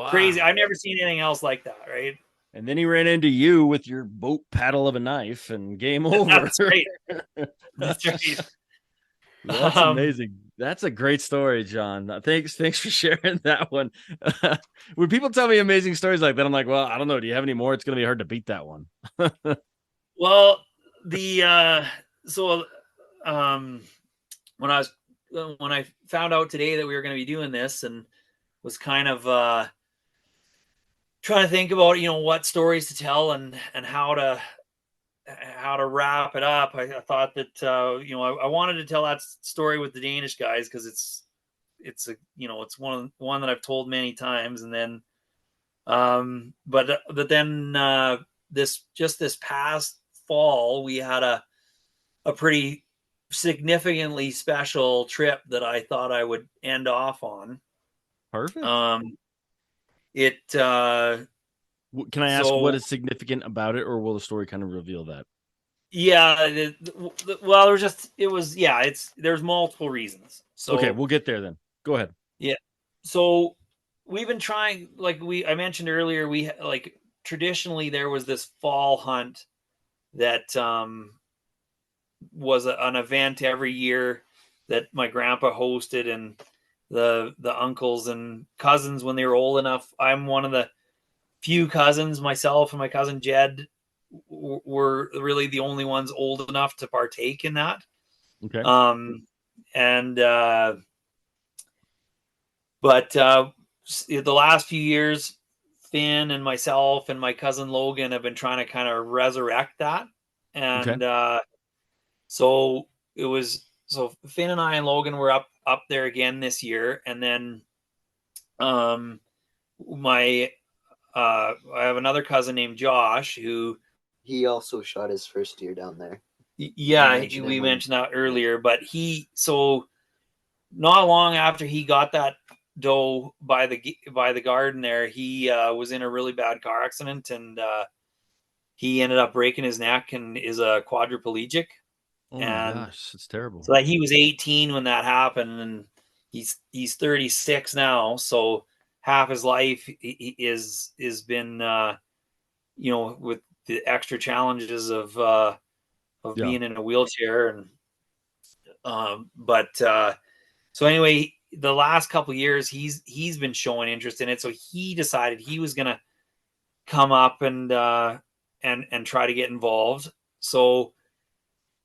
crazy. I've never seen anything else like that, right? And then he ran into you with your boat paddle of a knife, and game over. That's right. That's right. That's amazing. That's a great story, John. Thanks for sharing that one. When people tell me amazing stories like that, I'm like, well, I don't know. Do you have any more? It's going to be hard to beat that one. Well, when I found out today that we were going to be doing this, and was kind of trying to think about, you know, what stories to tell and how to wrap it up, I thought that you know, I wanted to tell that story with the Danish guys, because it's a, you know, it's one that I've told many times, and then but then this past fall we had a pretty significantly special trip that I thought I would end off on. Perfect. Can I ask what is significant about it, or will the story kind of reveal that? Yeah, well, there's multiple reasons. So okay, we'll get there then. Go ahead. Yeah. So we've been trying, like I mentioned earlier, we like traditionally there was this fall hunt that was an event every year that my grandpa hosted, and the uncles and cousins, when they were old enough. I'm one of the few cousins, myself and my cousin Jed were really the only ones old enough to partake in that. Okay. But the last few years, Finn and myself and my cousin Logan have been trying to kind of resurrect that. And so Finn and I and Logan were up there again this year. And then I have another cousin named Josh who he also shot his first deer down there. Yeah, we mentioned that earlier, but so not long after he got that doe by the garden there, he was in a really bad car accident, and he ended up breaking his neck and is a quadriplegic. Oh my gosh, it's terrible. So he was 18 when that happened, and he's 36 now. So half his life is been you know, with the extra challenges of being in a wheelchair, and so anyway, the last couple of years he's been showing interest in it, so he decided he was gonna come up and try to get involved. So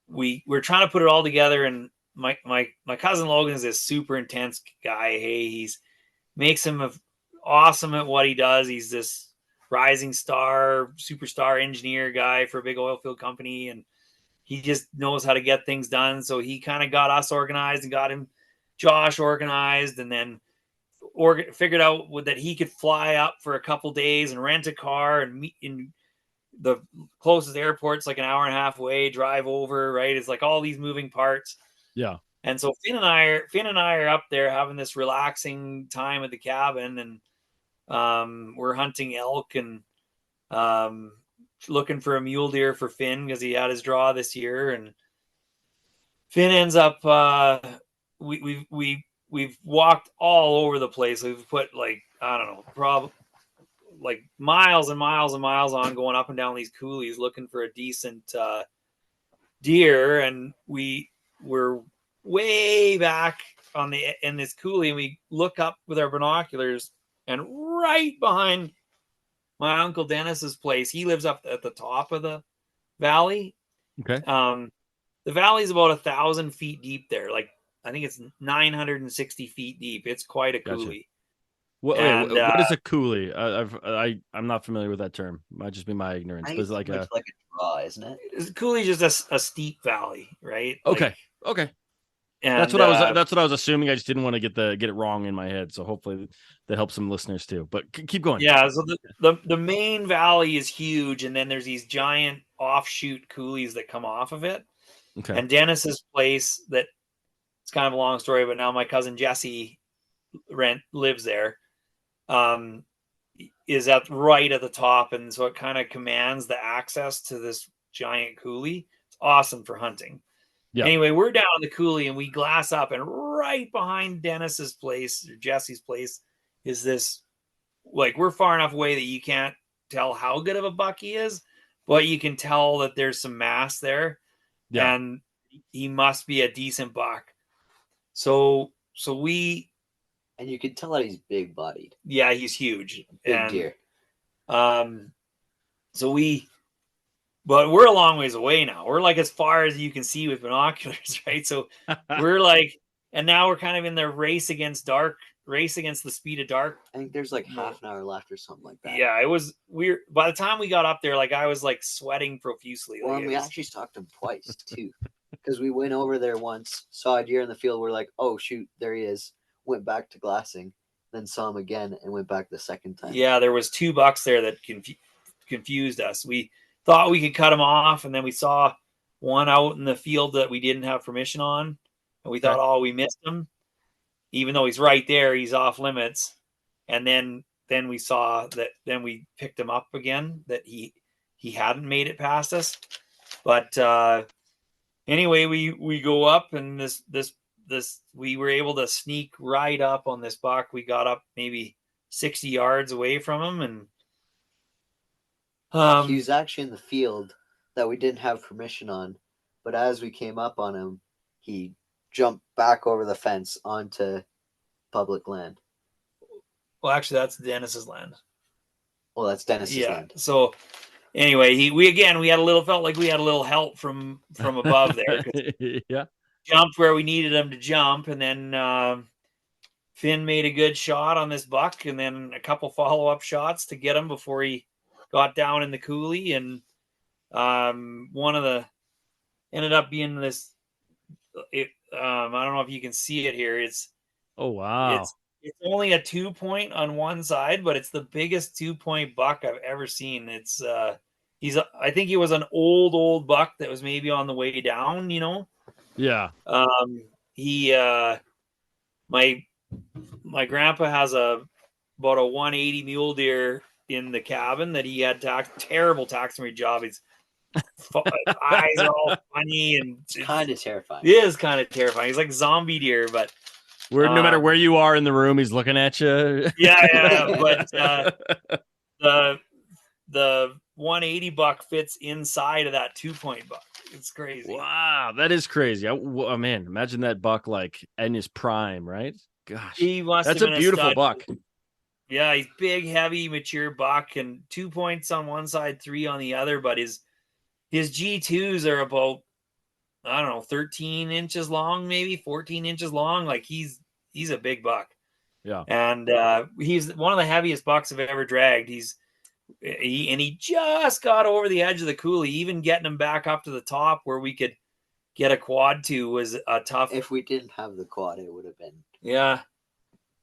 we're trying to put it all together, and my cousin Logan is this super intense guy. Hey, he's makes him awesome at what he does. He's this rising star, superstar engineer guy for a big oil field company, and he just knows how to get things done. So he kind of got us organized and got Josh organized, and then figured out that he could fly up for a couple days and rent a car and meet in the closest airport's like an hour and a half away, drive over, right? It's like all these moving parts. Yeah. And so Finn and I are up there having this relaxing time at the cabin, and we're hunting elk and looking for a mule deer for Finn because he had his draw this year. And Finn ends up we've walked all over the place. We've put like, I don't know, probably like miles and miles and miles on going up and down these coulees looking for a decent deer. And we were way back in this coulee, and we look up with our binoculars, and right behind my uncle Dennis's place, he lives up at the top of the valley. Okay. The valley is about 1,000 feet deep there. Like, I think it's 960 feet deep. It's quite a coulee. What is a coulee? I'm not familiar with that term. Might just be my ignorance. But it's like a draw, isn't it? A coulee is just a steep valley, right? Okay. Okay. And that's what I was assuming. I just didn't want to get it wrong in my head. So hopefully that helps some listeners too. But keep going. Yeah. So the main valley is huge, and then there's these giant offshoot coulees that come off of it. Okay. And Dennis's place, that it's kind of a long story, but now my cousin Jesse lives there. Is right at the top, and so it kind of commands the access to this giant coulee. It's awesome for hunting. Yeah. Anyway, we're down the coulee and we glass up, and right behind Dennis's place, or Jesse's place, is this, like, we're far enough away that you can't tell how good of a buck he is, but you can tell that there's some mass there. Yeah. And he must be a decent buck. So we, and you can tell that he's big bodied. Yeah, he's huge. Big deer. But we're a long ways away now. We're like as far as you can see with binoculars, right? So we're like, and now we're kind of in the race against the speed of dark. I think there's like half an hour left or something like that. Yeah, it was weird. By the time we got up there, like, I was like sweating profusely. Well, we actually stalked him twice too, because we went over there once, saw a deer in the field. We're like, oh shoot, there he is. Went back to glassing, then saw him again and went back the second time. Yeah, there was 2 bucks there that confused us. We thought we could cut him off, and then we saw one out in the field that we didn't have permission on, and we thought, oh, we missed him, even though he's right there. He's off limits. And then we saw that. Then we picked him up again, that he hadn't made it past us. But anyway, we go up, and this we were able to sneak right up on this buck. We got up maybe 60 yards away from him, and he was actually in the field that we didn't have permission on, but as we came up on him, he jumped back over the fence onto public land. Well, actually, that's Dennis's land. Well, that's Dennis's land. So anyway, felt like we had a little help from above there. Yeah. Jumped where we needed him to jump, and then Finn made a good shot on this buck, and then a couple follow-up shots to get him before he got down in the coulee. And one of the ended up being this. I don't know if you can see it here. It's It's only a 2-point on one side, but it's the biggest 2-point buck I've ever seen. It's I think he was an old buck that was maybe on the way down, you know. Yeah. My grandpa has about a 180 mule deer in the cabin that he had terrible taxidermy job. His eyes are all funny, and it's kind of terrifying. It is kind of terrifying. He's like zombie deer, but no matter where you are in the room, he's looking at you. Yeah. But the 180 buck fits inside of that 2-point buck. It's crazy. Wow, that is crazy. Oh man, imagine that buck like in his prime, right? Gosh, that's a beautiful buck. Yeah, he's big, heavy, mature buck, and 2 points on one side, 3 on the other. But his G2s are about, I don't know, 13 inches long, maybe 14 inches long. Like he's a big buck. Yeah, and he's one of the heaviest bucks I've ever dragged. He just got over the edge of the coulee. Even getting him back up to the top where we could get a quad to was a tough. If we didn't have the quad, it would have been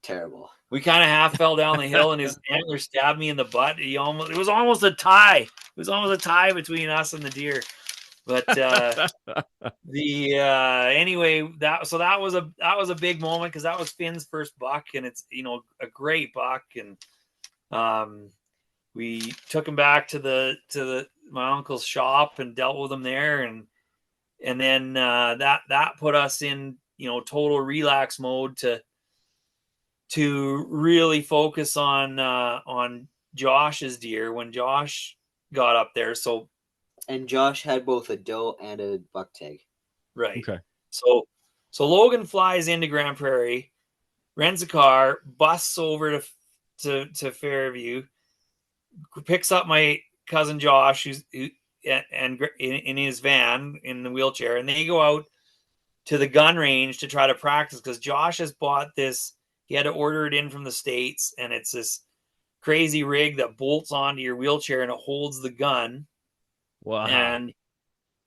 terrible. We kind of half fell down the hill, and his antler stabbed me in the butt. It was almost a tie. It was almost a tie between us and the deer. But anyway, that was a big moment because that was Finn's first buck, and it's a great buck, and we took him back to my uncle's shop and dealt with him there, and then that put us in total relax mode to really focus on Josh's deer when Josh got up there. And Josh had both a doe and a buck tag. Right. Okay. So Logan flies into Grand Prairie, rents a car, busts over to Fairview, picks up my cousin Josh, who's in his van in the wheelchair, and they go out to the gun range to try to practice because Josh has bought this. He had to order it in from the States, and it's this crazy rig that bolts onto your wheelchair and it holds the gun. Wow. And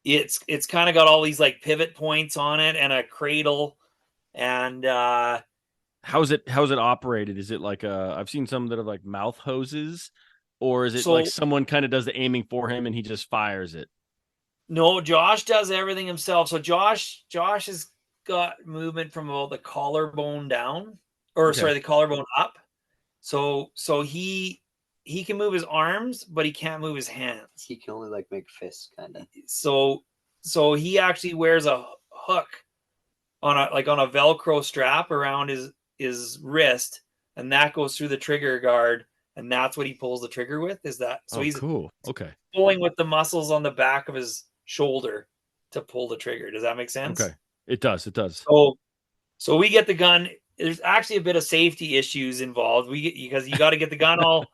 it's kind of got all these like pivot points on it and a cradle. And how's it operated? Is it like I've seen some that are like mouth hoses, or is it like someone kind of does the aiming for him and he just fires it? No, Josh does everything himself. So Josh has got movement from about the collarbone down, or sorry, the collarbone up. So he can move his arms, but he can't move his hands. He can only like make fists, kind of. So he actually wears a hook on a Velcro strap around his wrist, and that goes through the trigger guard, and that's what he pulls the trigger with. Is that so? He's cool. Okay. Pulling with the muscles on the back of his shoulder to pull the trigger. Does that make sense? Okay, it does. So we get the gun. There's actually a bit of safety issues involved. Because you got to get the gun all.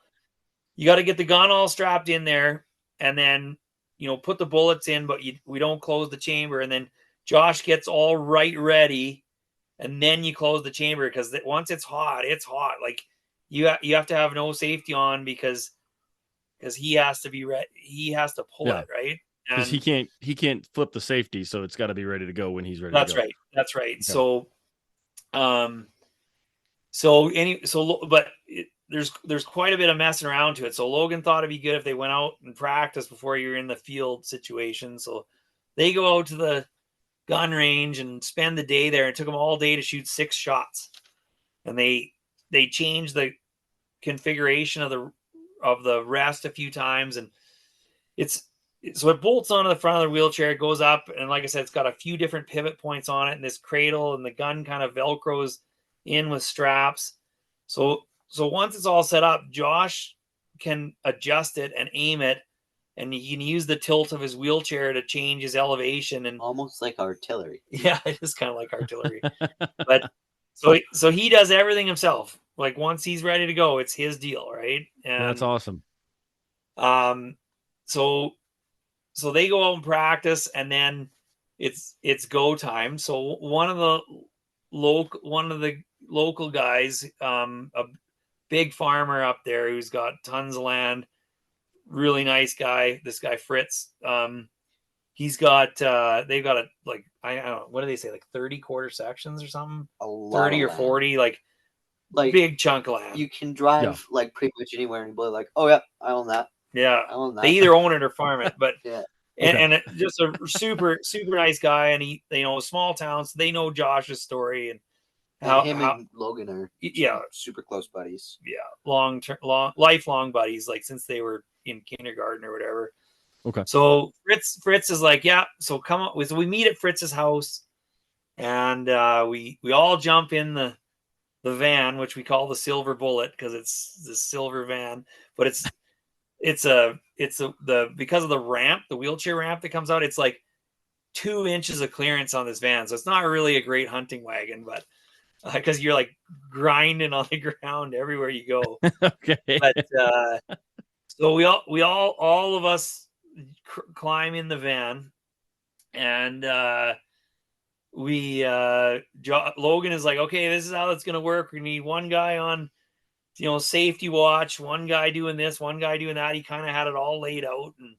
You got to get the gun all strapped in there, and then put the bullets in, but we don't close the chamber. And then Josh gets all ready, and then you close the chamber because once it's hot. Like you have to have no safety on because he has to be ready. He has to pull it, right? Because he can't flip the safety, so it's got to be ready to go when he's ready. That's to go. right. That's right. Okay. But there's quite a bit of messing around to it. So Logan thought it'd be good if they went out and practiced before you're in the field situation. So they go out to the gun range and spend the day there. It took them all day to shoot 6 shots, and they changed the configuration of the rest a few times, and so it bolts onto the front of the wheelchair. It goes up, and like I said, it's got a few different pivot points on it, and this cradle, and the gun kind of velcros in with straps. So once it's all set up, Josh can adjust it and aim it, and he can use the tilt of his wheelchair to change his elevation, and almost like artillery. Yeah, it is kind of like artillery. But so he does everything himself. Like once he's ready to go, it's his deal, right? And that's awesome. So they go out and practice, and then it's go time. So one of the local guys, a big farmer up there who's got tons of land, really nice guy. This guy Fritz, he's got they've got I don't know, what do they say, like 30 quarter sections or something, 30 or 40, like big chunk of land. You can drive like pretty much anywhere and be like, oh yeah, I own that. Yeah, I own that. They either own it or farm it, but yeah. And just a super nice guy, and he, small towns, they know Josh's story and how and Logan are super close buddies. Yeah, lifelong buddies, like since they were in kindergarten or whatever. Okay. So Fritz is like, yeah. So come on, so we meet at Fritz's house, and we all jump in the van, which we call the Silver Bullet because it's the silver van, but it's because of the ramp, the wheelchair ramp that comes out, it's like 2 inches of clearance on this van. So it's not really a great hunting wagon, but because you're like grinding on the ground everywhere you go. Okay. But so we all of us climb in the van, and Logan is like, okay, this is how it's going to work. We need one guy on safety watch, one guy doing this, one guy doing that. He kind of had it all laid out, and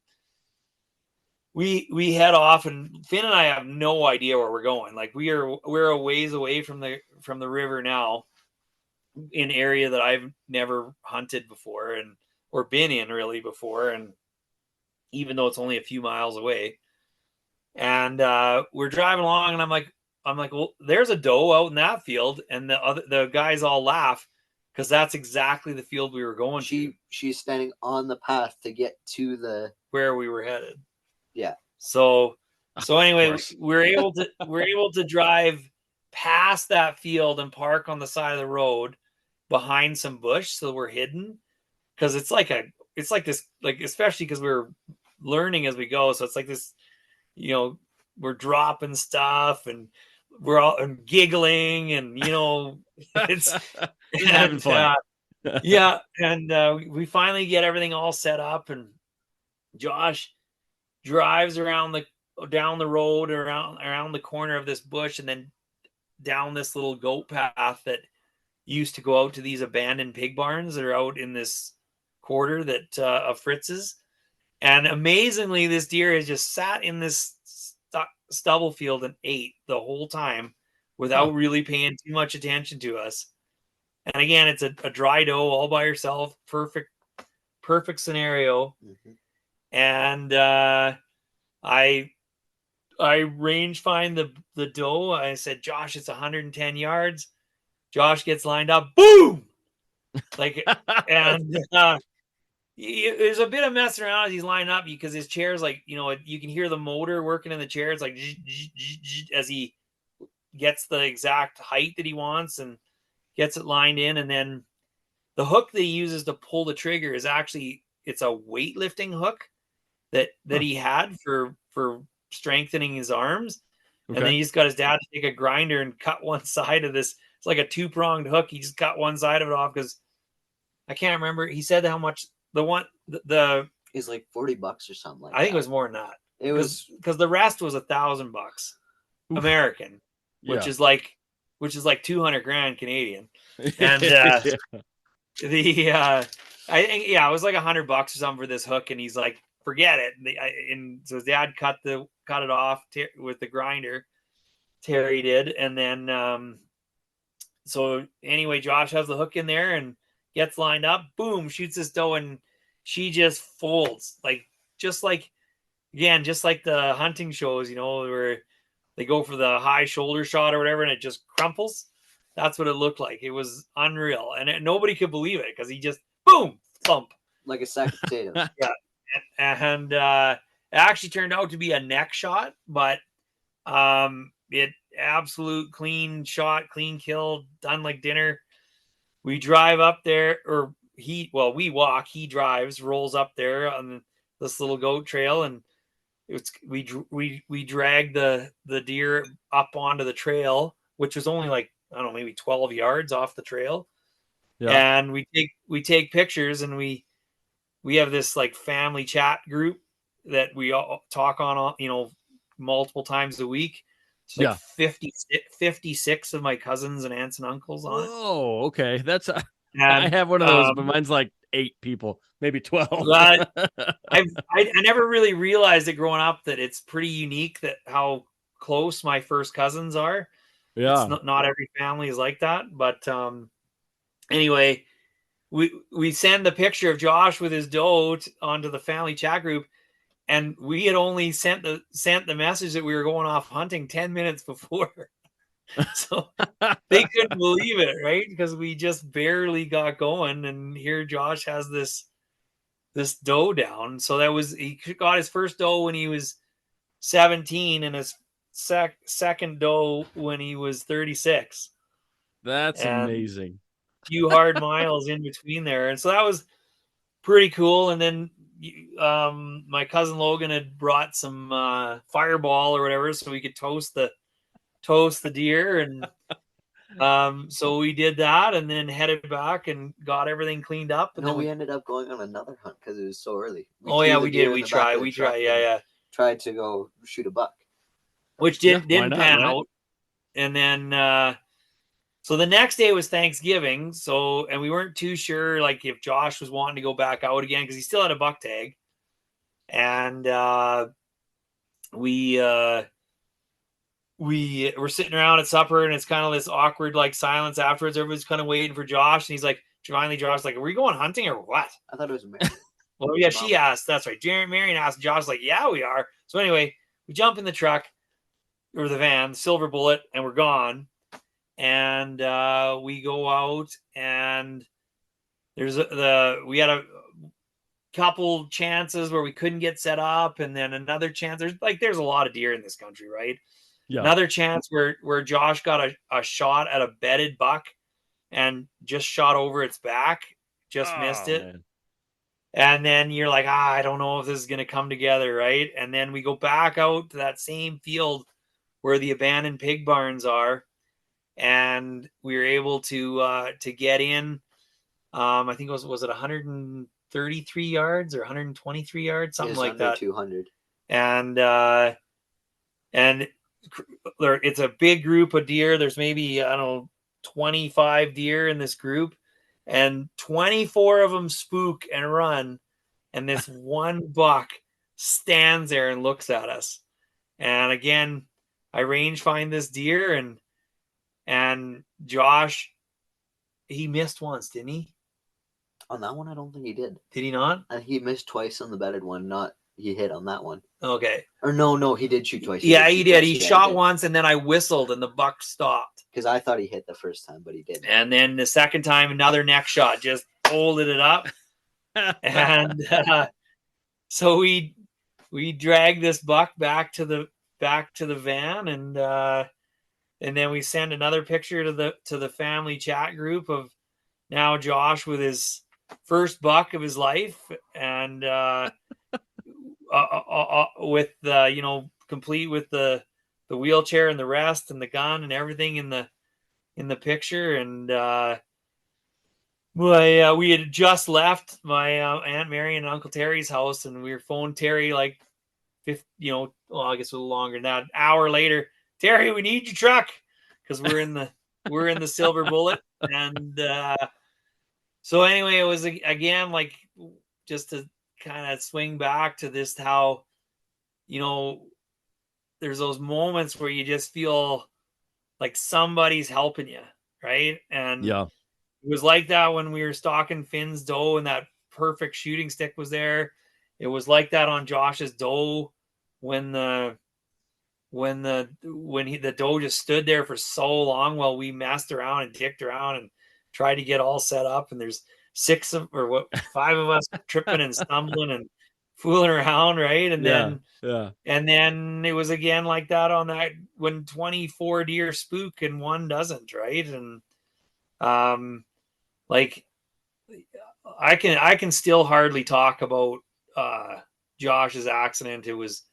we head off, and Finn and I have no idea where we're going. Like we're a ways away from the river now, in area that I've never hunted before or been in really before, and even though it's only a few miles away. And we're driving along, and I'm like, well, there's a doe out in that field, and the guys all laugh because that's exactly the field we were going to. She's standing on the path to get to where we were headed. Yeah. So anyway, we're able to drive past that field and park on the side of the road behind some bush, so we're hidden, because it's like this, especially because we're learning as we go. So it's like this, we're dropping stuff and we're all giggling, and it's having fun. Yeah, and we finally get everything all set up, and Josh drives down the road around the corner of this bush, and then down this little goat path that used to go out to these abandoned pig barns that are out in this quarter that of Fritz's. And amazingly, this deer has just sat in this stubble field and ate the whole time without really paying too much attention to us. And again, it's a dry doe all by herself. Perfect scenario. Mm-hmm. And I range find the doe. I said, Josh, it's 110 yards. Josh gets lined up. Boom! And there's a bit of messing around as he's lining up, because his chair's like, you can hear the motor working in the chair. It's like as he gets the exact height that he wants and gets it lined in. And then the hook that he uses to pull the trigger is actually, it's a weightlifting hook that he had for strengthening his arms. Okay. And then he's got his dad to take a grinder and cut one side of this. It's like a 2-pronged hook. He just cut one side of it off, because I can't remember. He said how much the is like $40 or something like that. I think it was more than that. It was because the rest was $1,000 American, which is like $200,000 Canadian. And I think it was like $100 or something for this hook, and he's like, forget it. And so his dad cut it off with the grinder. Terry did, and then so anyway, Josh has the hook in there and gets lined up. Boom! Shoots this doe, and she just folds just like the hunting shows, where they go for the high shoulder shot or whatever, and it just crumples. That's what it looked like. It was unreal, and nobody could believe it, because he just boom thump like a sack of potatoes. Yeah. And it actually turned out to be a neck shot, but it absolute clean shot, clean kill, done like dinner. We drive up there, we walk, he drives, rolls up there on this little goat trail, and we drag the deer up onto the trail, which was only like, I don't know, maybe 12 yards off the trail. Yeah. And we take pictures, and we have this like family chat group that we all talk on, multiple times a week. It's like 56 of my cousins and aunts and uncles on it. Oh, okay. That's I have one of those, but mine's like 8 people, maybe 12. I never really realized it growing up that it's pretty unique that how close my first cousins are. Yeah, it's not every family is like that, but anyway, we send the picture of Josh with his doe onto the family chat group, and we had only sent the message that we were going off hunting 10 minutes before. So they couldn't believe it, right? Because we just barely got going, and here Josh has this doe down. So he got his first doe when he was 17, and his second doe when he was 36. That's amazing. Few hard miles in between there, and so that was pretty cool. And then my cousin Logan had brought some Fireball or whatever, so we could toast the deer, and so we did that, and then headed back and got everything cleaned up. And then we ended up going on another hunt because it was so early. We did. We tried. Tried to go shoot a buck, which didn't pan out. And then So the next day was Thanksgiving. So, and we weren't too sure like if Josh was wanting to go back out again because he still had a buck tag. And we were sitting around at supper, and it's kind of this awkward like silence afterwards. Everybody's kind of waiting for Josh, and he's like, finally, Josh like, "Are we going hunting or what?" I thought it was Mary. Well, yeah, she asked. That's right. Marion asked. Josh like, "Yeah, we are." So anyway, we jump in the truck or the van, Silver Bullet, and we're gone. And we go out, and we had a couple chances where we couldn't get set up, and then another chance. There's a lot of deer in this country, right? Yeah. Another chance where Josh got a shot at a bedded buck and just shot over its back, just missed it. Man. And then you're like, I don't know if this is going to come together, right? And then we go back out to that same field where the abandoned pig barns are, and we were able to get in. I think was it 133 yards or 123 yards, something like that. 200. And it's a big group of deer. There's maybe 25 deer in this group, and 24 of them spook and run, and this one buck stands there and looks at us. And again, I range find this deer, and Josh, he missed once, didn't he? On that one, I don't think he did. Did he not? I think he missed twice on the bedded one. He hit on that one. Okay. Or no, he did shoot twice. He did. He shot once, and then I whistled, and the buck stopped. Because I thought he hit the first time, but he didn't. And then the second time, another neck shot, just folded it up. And so we dragged this buck back to the van, and then we send another picture to the family chat group of now Josh with his first buck of his life, and with complete with the wheelchair and the rest and the gun and everything in the picture. And we had just left my Aunt Mary and Uncle Terry's house, and we were phoned Terry I guess a little longer than that. An hour later, Terry, we need your truck, because we're in the Silver Bullet. And so anyway, it was again just to kind of swing back to this, how there's those moments where you just feel like somebody's helping you, right? And yeah, it was like that when we were stalking Finn's doe, and that perfect shooting stick was there. It was like that on Josh's doe when the doe just stood there for so long while we messed around and dicked around and tried to get all set up. And there's 5 of us tripping and stumbling and fooling around, right? And then it was again like that on that when 24 deer spook and one doesn't, right? And I can still hardly talk about Josh's accident. It was,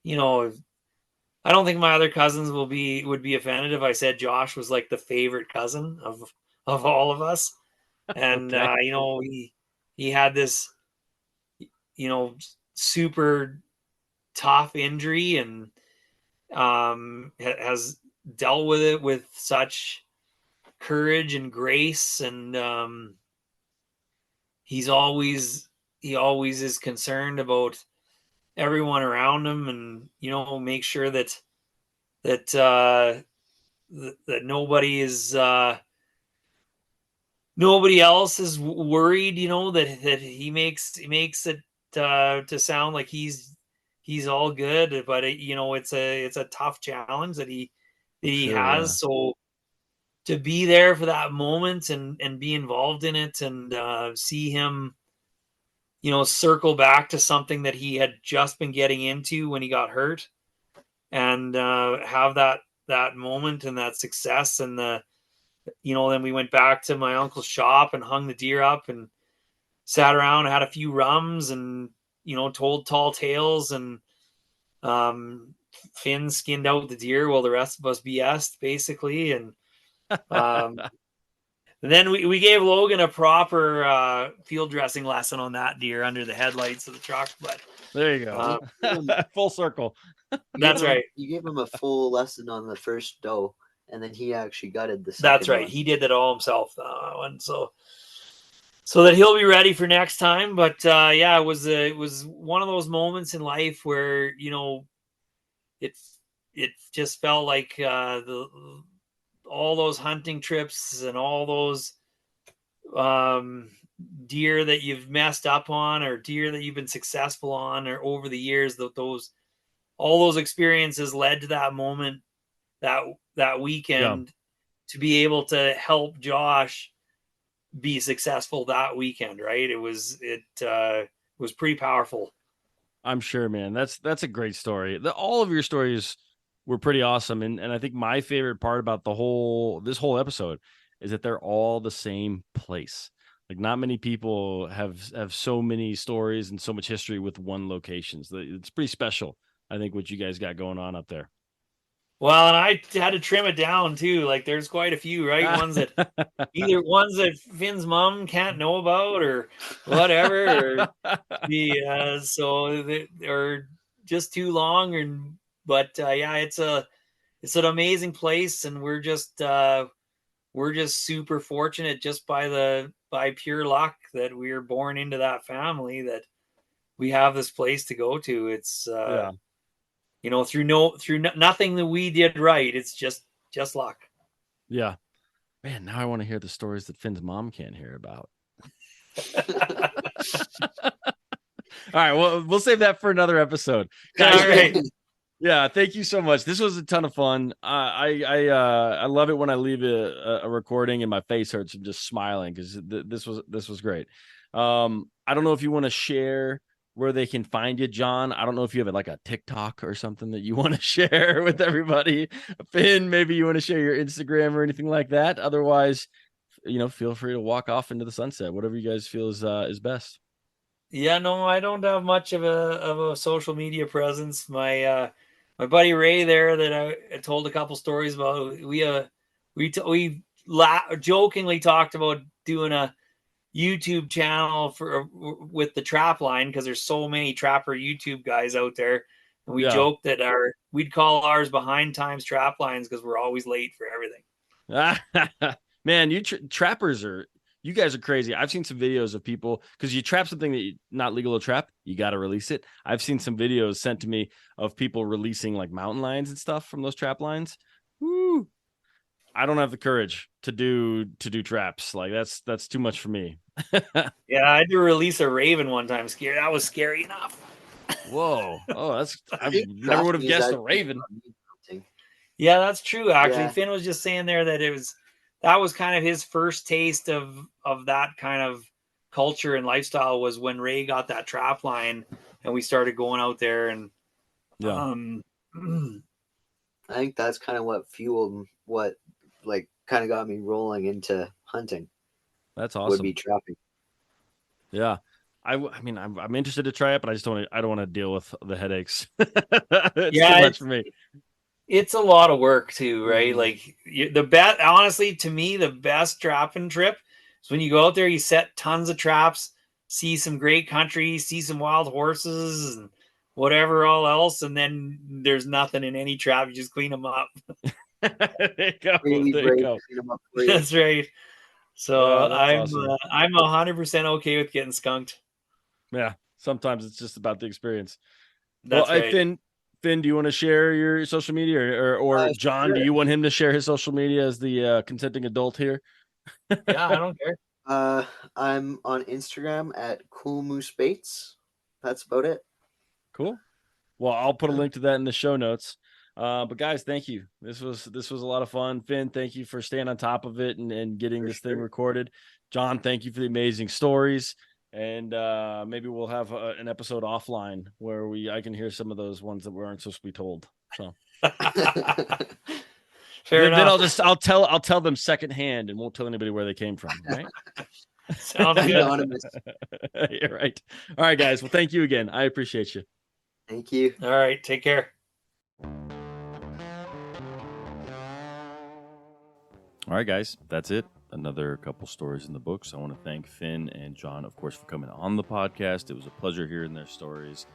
I don't think my other cousins would be offended if I said Josh was like the favorite cousin of all of us. And okay. He had this super tough injury, and has dealt with it with such courage and grace, and he always is concerned about everyone around him, and make sure that nobody is nobody else is worried, that he makes it to sound like he's all good, but it's a tough challenge that he sure, has. Yeah. So to be there for that moment and be involved in it, and see him, circle back to something that he had just been getting into when he got hurt, and have that moment and that success, and then we went back to my uncle's shop and hung the deer up and sat around and had a few rums and, told tall tales, and Finn skinned out the deer while the rest of us BS'd basically. And then we gave Logan a proper field dressing lesson on that deer under the headlights of the truck. But there you go. Full circle. That's right. You gave him a full lesson on the first doe. and then he actually gutted the second That's right. one. He did that all himself. One, so that he'll be ready for next time. But yeah, it was one of those moments in life where it just felt like all those hunting trips and all those deer that you've messed up on or deer that you've been successful on or over the years, all those experiences led to that moment, that weekend, to be able to help Josh be successful that weekend. Right. It was pretty powerful. I'm sure, man. That's a great story. All of your stories were pretty awesome. And I think my favorite part about this whole episode is that they're all the same place. Like, not many people have so many stories and so much history with one location. So it's pretty special, I think, what you guys got going on up there. Well, and I had to trim it down too. Like, there's quite a few, right? Ones that Finn's mom can't know about or whatever, or so they are just too long. But yeah, it's an amazing place, and we're just super fortunate, just by pure luck, that we were born into that family, that we have this place to go to. It's through nothing that we did right. It's just luck. Yeah, man. Now I want to hear the stories that Finn's mom can't hear about. All right, well, we'll save that for another episode, guys. All right. Yeah, thank you so much. This was a ton of fun. I love it when I leave a recording and my face hurts from just smiling, because this was great. I don't know if you want to share where they can find you, John. I don't know if you have like a TikTok or something that you want to share with everybody. Finn, maybe you want to share your Instagram or anything like that. Otherwise, feel free to walk off into the sunset. Whatever you guys feel is best. Yeah, no, I don't have much of a social media presence. My buddy Ray there, that I told a couple stories about, we jokingly talked about doing a YouTube channel with the trap line, because there's so many trapper YouTube guys out there, and we joked that we'd call ours behind times trap lines, because we're always late for everything. Man, trappers you guys are crazy. I've seen some videos of people, because you trap something that not legal to trap, you got to release it. I've seen some videos sent to me of people releasing like mountain lions and stuff from those trap lines. Woo! I don't have the courage to do traps. Like, that's too much for me. Yeah, I had to release a raven one time. That was scary enough. Whoa! Oh, I never would have guessed a raven. Yeah, that's true. Actually, Yeah. Finn was just saying there that that was kind of his first taste of that kind of culture and lifestyle, was when Ray got that trap line and we started going out there. And I think that's kind of what kind of got me rolling into hunting. That's awesome. Would be trapping. Yeah. I mean, I'm interested to try it, but I don't want to deal with the headaches. It's too much for me. It's a lot of work too, right? Mm-hmm. Like, honestly, to me, the best trapping trip is when you go out there, you set tons of traps, see some great country, see some wild horses and whatever all else, and then there's nothing in any trap. You just clean them up. There you go. Really There brave you go. to clean them up for you. That's right. So that's awesome. I'm 100% okay with getting skunked. Yeah, sometimes it's just about the experience. That's right. Finn, do you want to share your social media, or John, sure. do you want him to share his social media as the consenting adult here? Yeah, I don't care. I'm on Instagram at Cool Moose Baits. That's about it. Cool. Well, I'll put a link to that in the show notes. But guys, thank you. This was a lot of fun. Finn, thank you for staying on top of it and getting this thing recorded. John, thank you for the amazing stories. And maybe we'll have an episode offline where I can hear some of those ones that we aren't supposed to be told. So Fair enough. Then I'll tell them secondhand and won't tell anybody where they came from. Right? Sounds good. Anonymous. You're right. All right, guys. Well, thank you again. I appreciate you. Thank you. All right. Take care. All right, guys. That's it. Another couple stories in the books. I want to thank Finn and John, of course, for coming on the podcast. It was a pleasure hearing their stories.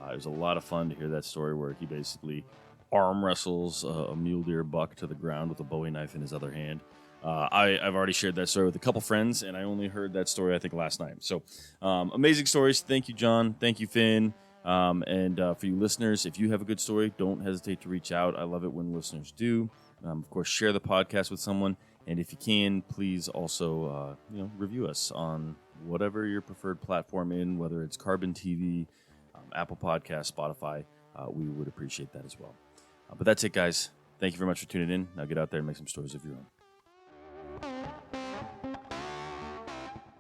It was a lot of fun to hear that story where he basically arm wrestles a mule deer buck to the ground with a Bowie knife in his other hand. I've already shared that story with a couple friends, and I only heard that story, I think, last night. So amazing stories. Thank you, John. Thank you, Finn. And for you listeners, if you have a good story, don't hesitate to reach out. I love it when listeners do. Of course, share the podcast with someone. And if you can, please also review us on whatever your preferred platform in, whether it's Carbon TV, Apple Podcasts, Spotify. We would appreciate that as well. But that's it, guys. Thank you very much for tuning in. Now get out there and make some stories of your own.